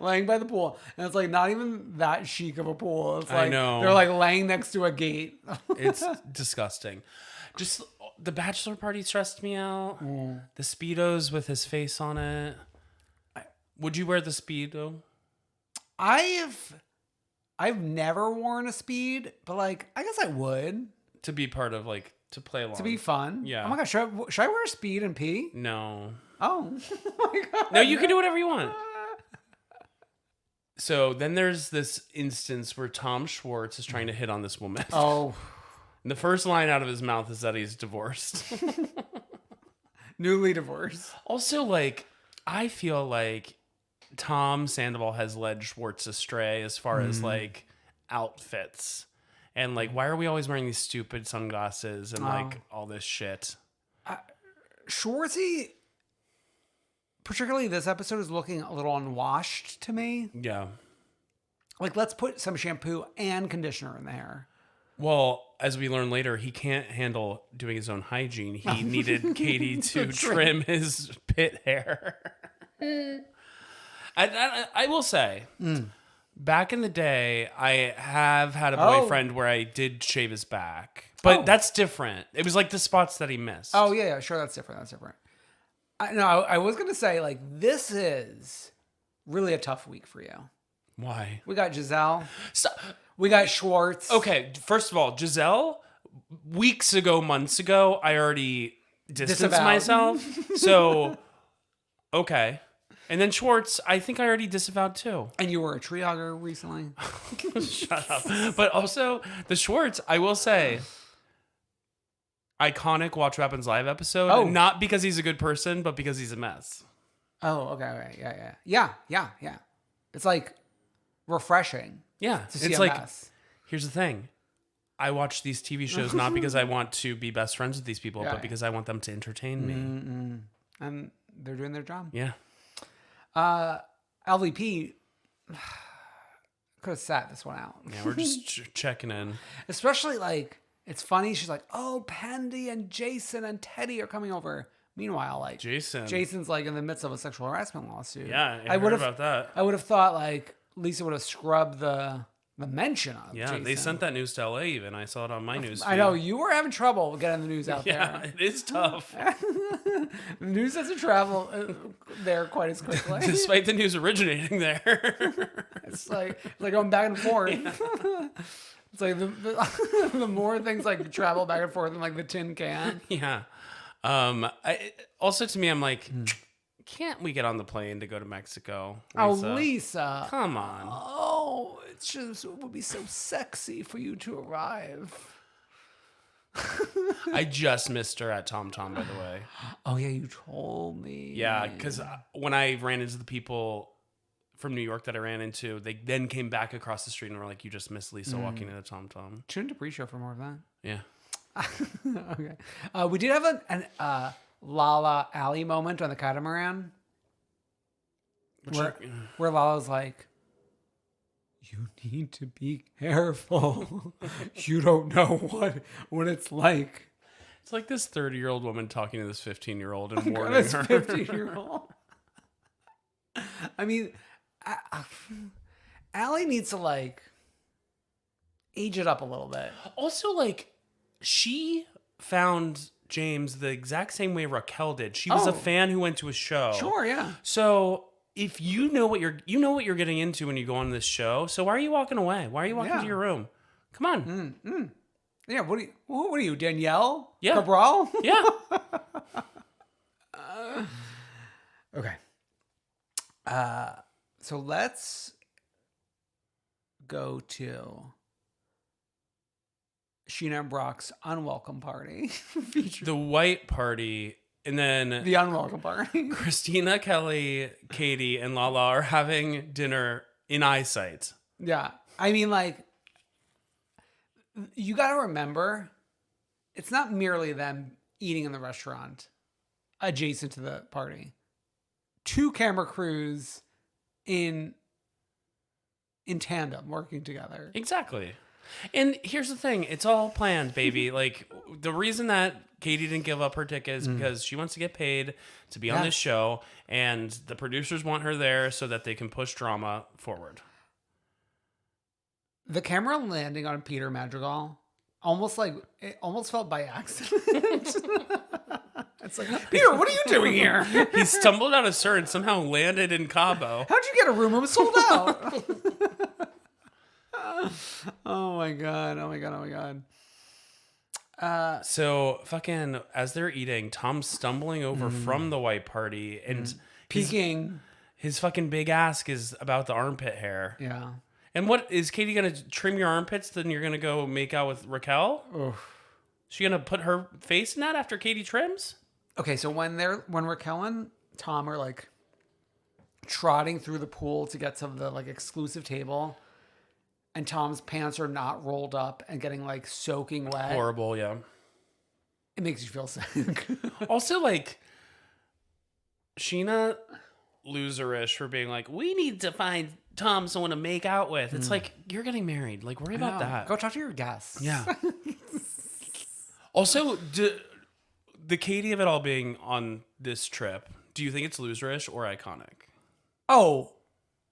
S2: Laying by the pool. And it's like not even that chic of a pool. It's like
S1: I know.
S2: They're like laying next to a gate.
S1: It's disgusting. Just the bachelor party stressed me out. The Speedos with his face on it. Would you wear the Speedo?
S2: I've never worn a speed, but like I guess I would.
S1: To be part of like to play along.
S2: To be fun.
S1: Yeah.
S2: Oh my gosh, should I wear a speed and pee?
S1: No.
S2: Oh. Oh my God.
S1: No, you can do whatever you want. So then there's this instance where Tom Schwartz is trying to hit on this woman.
S2: Oh.
S1: And the first line out of his mouth is that he's divorced.
S2: Newly divorced.
S1: Also, like, I feel like Tom Sandoval has led Schwartz astray as far as like outfits. And like, why are we always wearing these stupid sunglasses and like all this shit?
S2: Schwartzy, particularly this episode, is looking a little unwashed to me.
S1: Yeah.
S2: Like, let's put some shampoo and conditioner in the hair.
S1: Well, as we learn later, he can't handle doing his own hygiene. He needed Katie to trim his pit hair. I will say, back in the day, I have had a boyfriend where I did shave his back. But that's different. It was like the spots that he missed.
S2: Oh, yeah, sure. That's different. I was going to say, like, this is really a tough week for you.
S1: Why?
S2: We got Giselle. We got Schwartz.
S1: Okay, first of all, Giselle, months ago, I already distanced myself. So, okay. And then Schwartz, I think I already disavowed too.
S2: And you were a tree hugger recently.
S1: Shut up. But also, the Schwartz, I will say, iconic Watch What Happens Live episode.
S2: Oh.
S1: Not because he's a good person, but because he's a mess.
S2: Oh, okay. Yeah. It's like refreshing.
S1: Yeah.
S2: To see
S1: it's
S2: a
S1: like,
S2: mess.
S1: Here's the thing. I watch these TV shows not because I want to be best friends with these people, but because I want them to entertain me.
S2: And they're doing their job.
S1: Yeah.
S2: LVP could have sat this one out.
S1: Yeah, we're just checking in.
S2: Especially like, it's funny. She's like, oh, Pendy and Jason and Teddy are coming over. Meanwhile, like Jason's like in the midst of a sexual harassment lawsuit.
S1: Yeah, I heard about that.
S2: I would have thought like Lisa would have scrubbed the mention of Jason.
S1: They sent that news to LA even. I saw it on my news feed.
S2: I know you were having trouble getting the news out there.
S1: Yeah, it is tough.
S2: The news doesn't travel there quite as quickly.
S1: Despite the news originating there.
S2: It's like going back and forth. Yeah. It's like the more things like travel back and forth in like the tin can.
S1: Yeah. Also to me, I'm like, can't we get on the plane to go to Mexico? Lisa?
S2: Oh, Lisa.
S1: Come on.
S2: Oh, it would be so sexy for you to arrive.
S1: I just missed her at Tom Tom, by the way.
S2: Oh, yeah, you told me.
S1: Yeah, because when I ran into the people from New York that I ran into, they then came back across the street and were like, you just missed Lisa walking into Tom Tom.
S2: Tune into pre-show for more of that.
S1: Yeah.
S2: Okay. We did have an Lala Allie moment on the catamaran. Where Lala's like, you need to be careful. You don't know what it's like.
S1: It's like this 30-year-old woman talking to this 15-year-old and warning
S2: this
S1: her.
S2: 15-year-old. I mean, Allie needs to like age it up a little bit.
S1: Also, like, she found James the exact same way Raquel did. She was a fan who went to a show.
S2: Sure, yeah.
S1: So if you know what you're getting into when you go on this show, so why are you walking away? Why are you walking to your room? Come on.
S2: Yeah, what are you, Danielle?
S1: Yeah.
S2: Cabral?
S1: Yeah.
S2: Okay. So let's go to Sheena and Brock's unwelcome party.
S1: The white party, and then
S2: the unwelcome party.
S1: Christina, Kelly, Katie, and Lala are having dinner in eyesight.
S2: Yeah. I mean, like, you got to remember, it's not merely them eating in the restaurant adjacent to the party. 2 camera crews in tandem working together.
S1: Exactly. And here's the thing. It's all planned, baby. Like, the reason that Katie didn't give up her ticket is because she wants to get paid to be on this show, and the producers want her there so that they can push drama forward.
S2: The camera landing on Peter Madrigal almost felt by accident. It's like, Peter, what are you doing here?
S1: He stumbled out of Sur and somehow landed in Cabo.
S2: How'd you get a room? It was sold out. Oh my god.
S1: So fucking as they're eating, Tom's stumbling over from the white party and
S2: peeking.
S1: His fucking big ass is about the armpit hair.
S2: Yeah.
S1: And what is Katie gonna trim your armpits? Then you're gonna go make out with Raquel?
S2: Oof.
S1: She gonna put her face in that after Katie trims?
S2: Okay, so when Raquel and Tom are like trotting through the pool to get to the like exclusive table, and Tom's pants are not rolled up and getting like soaking wet.
S1: Horrible, yeah.
S2: It makes you feel sick.
S1: Also, like, Sheena loserish for being like, we need to find Tom someone to make out with. It's like, you're getting married. Like, worry about that.
S2: Go talk to your guests.
S1: Yeah. Also, the Katie of it all being on this trip, do you think it's loserish or iconic?
S2: Oh,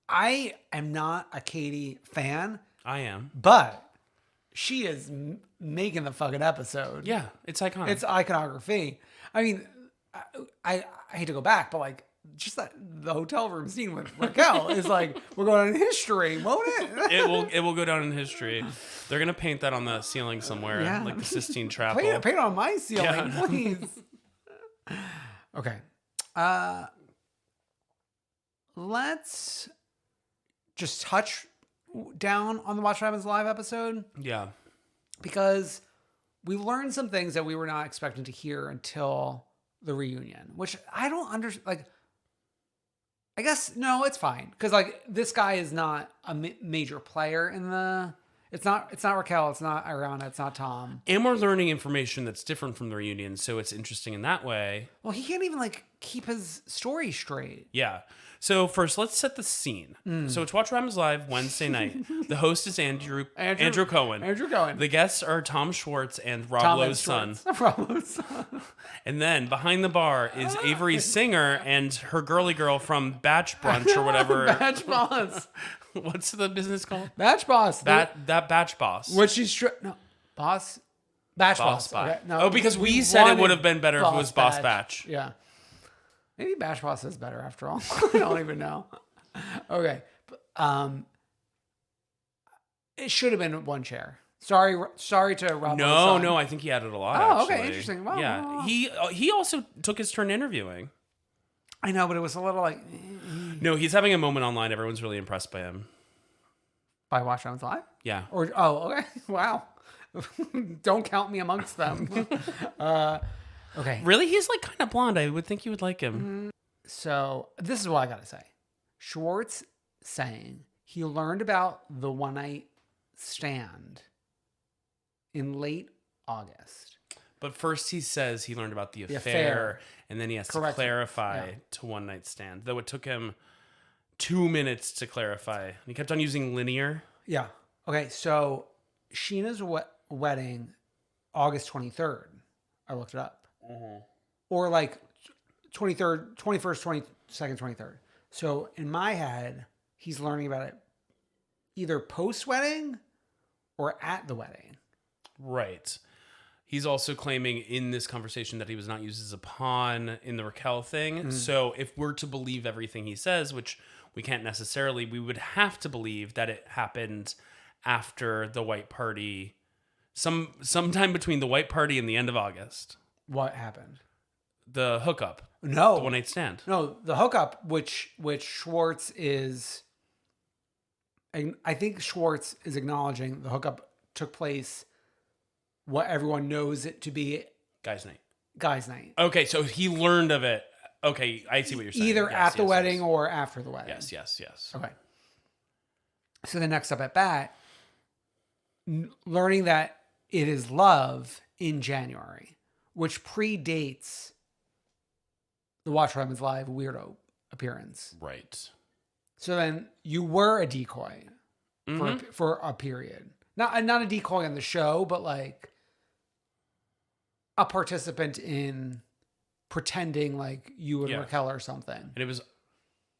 S2: I am not a Katie fan.
S1: I am.
S2: But she is making the fucking episode.
S1: Yeah, it's iconic.
S2: It's iconography. I mean, I hate to go back, but like, just the hotel room scene with Raquel is like, we're going in history, won't it?
S1: It will go down in history. They're gonna paint that on the ceiling somewhere, like the Sistine Chapel.
S2: Paint it on my ceiling, please. Okay. Let's just touch down on the Watch What Happens Live episode.
S1: Yeah.
S2: Because we learned some things that we were not expecting to hear until the reunion, which I don't understand. Like, I guess, no, it's fine. Because, like, this guy is not a major player in the... It's not Raquel, it's not Ariana, it's not Tom.
S1: And we're learning information that's different from the reunion, so it's interesting in that way.
S2: Well, he can't even, like, keep his story straight.
S1: Yeah. So first, let's set the scene. So it's Watch What Happens Live Wednesday night. The host is Andrew Cohen.
S2: Andrew Cohen.
S1: The guests are Tom Schwartz and Rob Lowe's son.
S2: Rob Lowe's son.
S1: And then behind the bar is Avery Singer and her girly girl from Batch Brunch or whatever.
S2: Batch Boss.
S1: What's the business called?
S2: Batch Boss.
S1: That Batch Boss.
S2: Which is no Boss. Batch Boss.
S1: Okay.
S2: No,
S1: because we said it would have been better if it was Boss Batch.
S2: Yeah. Maybe Batch Boss is better after all. I don't even know. Okay. It should have been one chair. Sorry to Rob.
S1: No, I think he added a lot.
S2: Oh,
S1: actually.
S2: Okay, interesting. Wow.
S1: Yeah,
S2: wow.
S1: He also took his turn interviewing.
S2: I know, but it was a little like.
S1: No, he's having a moment online. Everyone's really impressed by him.
S2: By Watch What Happens Live?
S1: Yeah.
S2: Okay. Wow. Don't count me amongst them. Okay.
S1: Really? He's like kind of blonde. I would think you would like him.
S2: So this is what I got to say. Schwartz saying he learned about the one night stand in late August.
S1: But first he says he learned about the affair. And then he has to clarify to one night stand. Though it took him 2 minutes to clarify. He kept on using linear.
S2: Yeah. Okay, so Sheena's wedding, August 23rd. I looked it up. Or like 23rd, 21st, 22nd, 23rd. So in my head, he's learning about it either post-wedding or at the wedding.
S1: Right. He's also claiming in this conversation that he was not used as a pawn in the Raquel thing. So if we're to believe everything he says, which we can't necessarily, we would have to believe that it happened after the white party, sometime between the white party and the end of August.
S2: What happened?
S1: The hookup.
S2: No.
S1: The one night stand.
S2: No, the hookup, which Schwartz is... I think Schwartz is acknowledging the hookup took place what everyone knows it to be...
S1: Guys' night.
S2: Guys' night.
S1: Okay, so he learned of it. Okay, I see what you're saying.
S2: Either at the wedding or after the wedding.
S1: Yes.
S2: Okay. So the next up at bat, learning that it is love in January, which predates the Watch What Happens Live weirdo appearance.
S1: Right.
S2: So then you were a decoy for a period. Not a decoy on the show, but like a participant in pretending like you and Raquel or something.
S1: And it was...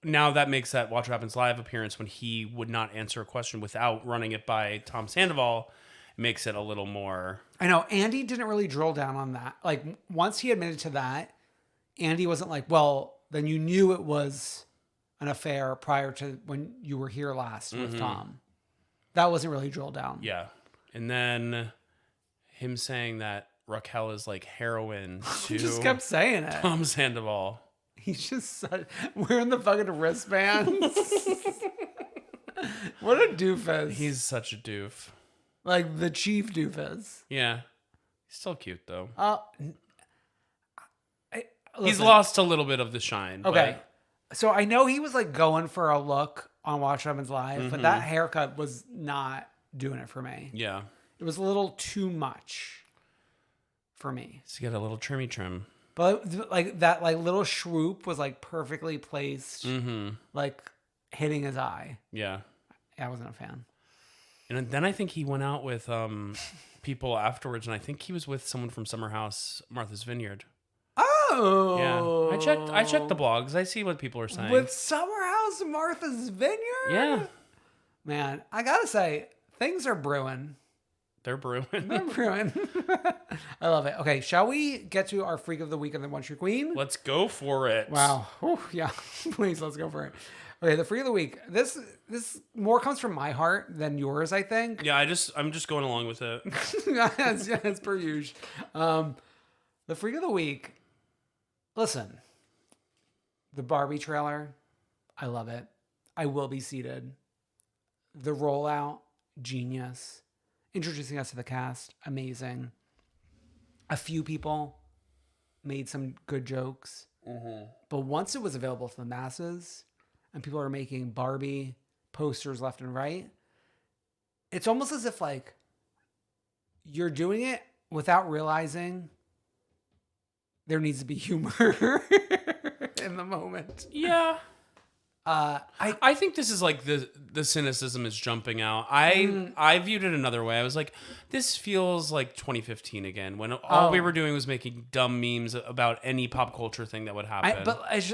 S1: Now that makes that Watch What Happens Live appearance when he would not answer a question without running it by Tom Sandoval makes it a little more...
S2: I know. Andy didn't really drill down on that. Like, once he admitted to that, Andy wasn't like, well, then you knew it was an affair prior to when you were here last with Tom. That wasn't really drilled down.
S1: Yeah. And then him saying that Raquel is like heroin to...
S2: He just kept saying it.
S1: Tom Sandoval.
S2: He's just wearing the fucking wristbands. What a doofus.
S1: He's such a doof.
S2: Like the chief doofus.
S1: Yeah. He's still cute, though. He's lost a little bit of the shine.
S2: Okay. So I know he was like going for a look on Watch What Happens Live, but that haircut was not doing it for me.
S1: Yeah.
S2: It was a little too much for me.
S1: So you got a little trimmy trim.
S2: But like that like little swoop was like perfectly placed, like hitting his eye.
S1: Yeah.
S2: I wasn't a fan.
S1: And then I think he went out with people afterwards, and I think he was with someone from SummerHouse, Martha's Vineyard.
S2: Oh,
S1: yeah. I checked the blogs. I see what people are saying.
S2: With SummerHouse, Martha's Vineyard.
S1: Yeah,
S2: man, I gotta say things are brewing.
S1: They're brewing.
S2: They're brewing. I love it. Okay, shall we get to our Freak of the Week and then One True Queen?
S1: Let's go for it.
S2: Wow. Whew, yeah, please, let's go for it. Okay, the Freak of the Week. This more comes from my heart than yours, I think.
S1: Yeah, I'm just going along with it.
S2: As per usual. The Freak of the Week. Listen, the Barbie trailer, I love it. I Will Be Seated. The rollout, genius. Introducing us to the cast, amazing. A few people made some good jokes. But once it was available to the masses and people are making Barbie posters left and right, it's almost as if like you're doing it without realizing there needs to be humor. in the moment.
S1: Yeah.
S2: I
S1: think this is like the cynicism is jumping out. I viewed it another way. I was like, this feels like 2015 again, when all we were doing was making dumb memes about any pop culture thing that would happen.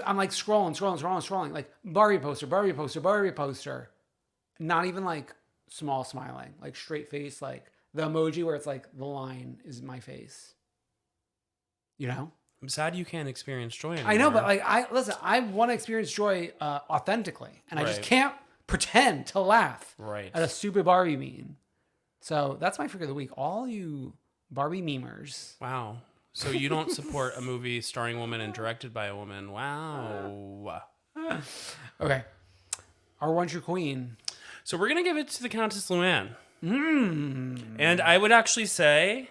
S2: I'm like scrolling, like Barbie poster. Not even like small smiling, like straight face, like the emoji where it's like the line is my face. You know?
S1: I'm sad you can't experience joy anymore.
S2: I know, but like I want to experience joy authentically, and I just can't pretend to laugh at a stupid Barbie meme. So that's my freak of the week. All you Barbie memers.
S1: Wow. So you don't support a movie starring a woman and directed by a woman. Wow.
S2: Okay. Our one true queen.
S1: So we're gonna give it to the Countess Luann. And I would actually say,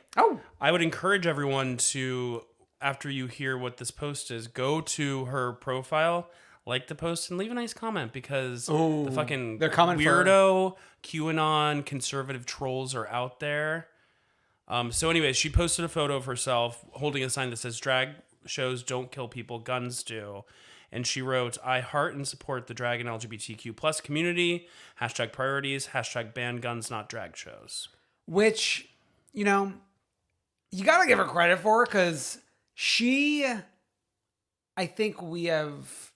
S1: I would encourage everyone to, after you hear what this post is, go to her profile, like the post, and leave a nice comment, because the fucking weirdo QAnon conservative trolls are out there. So anyways, she posted a photo of herself holding a sign that says, "Drag shows don't kill people, guns do." And she wrote, "I heart and support the drag and LGBTQ plus community. #priorities. #ban guns, not drag shows."
S2: Which, you know, you got to give her credit for, because she, I think we have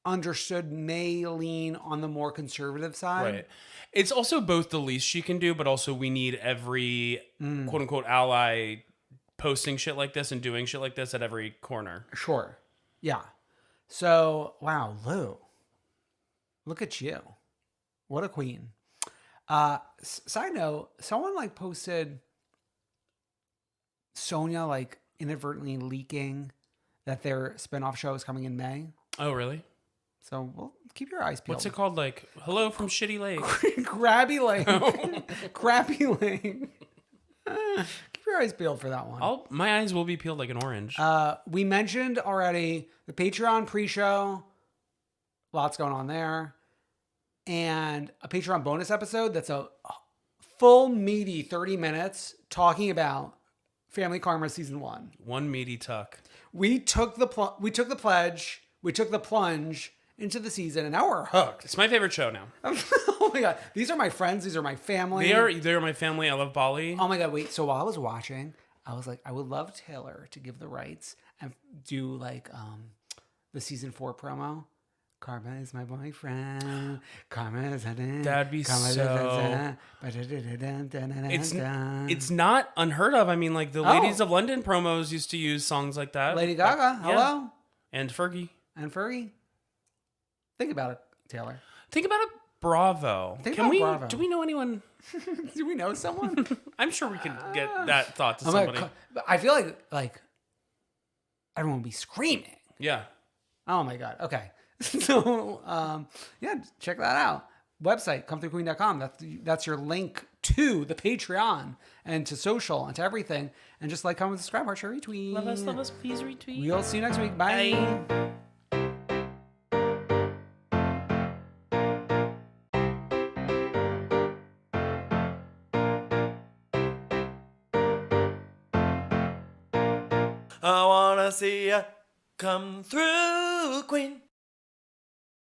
S2: understood, may lean on the more conservative side.
S1: Right. It's also both the least she can do, but also we need every quote unquote ally posting shit like this and doing shit like this at every corner.
S2: Sure. Yeah. So, wow, Lou, look at you. What a queen. Side note, someone like posted Sonia like inadvertently leaking that their spinoff show is coming in May.
S1: Oh, really?
S2: So, well, keep your eyes peeled.
S1: What's it called? Like, Hello from Shitty Lake.
S2: Krabby Lake. Krabby Lake. Keep your eyes peeled for that one.
S1: My eyes will be peeled like an orange.
S2: We mentioned already the Patreon pre-show. Lots going on there. And a Patreon bonus episode that's a full meaty 30 minutes talking about Family Karma season 1.
S1: One meaty tuck.
S2: We took the pledge, we took the plunge into the season, and now we're hooked.
S1: It's my favorite show now.
S2: Oh my God. These are my friends. These are my family.
S1: They're my family. I love Bali.
S2: Oh my God. Wait. So while I was watching, I was like, I would love Taylor to give the rights and do like the season 4 promo. Karma is my boyfriend. Karma is
S1: that'd be so. It's not unheard of. I mean, like the Ladies of London promos used to use songs like that.
S2: Lady Gaga, hello,
S1: and Fergie.
S2: Think about it, Taylor.
S1: Think about it. Bravo.
S2: Bravo.
S1: Do we know anyone?
S2: Do we know someone?
S1: I'm sure we could get that thought to somebody.
S2: I feel like everyone would be screaming.
S1: Yeah.
S2: Oh my God. Okay. So, yeah, check that out. Website, comethroughqueen.com. That's your link to the Patreon and to social and to everything. And just like, comment, subscribe, heart, share, retweet.
S1: Love us, please retweet.
S2: We'll see you next week. Bye.
S3: I wanna see ya come through, queen.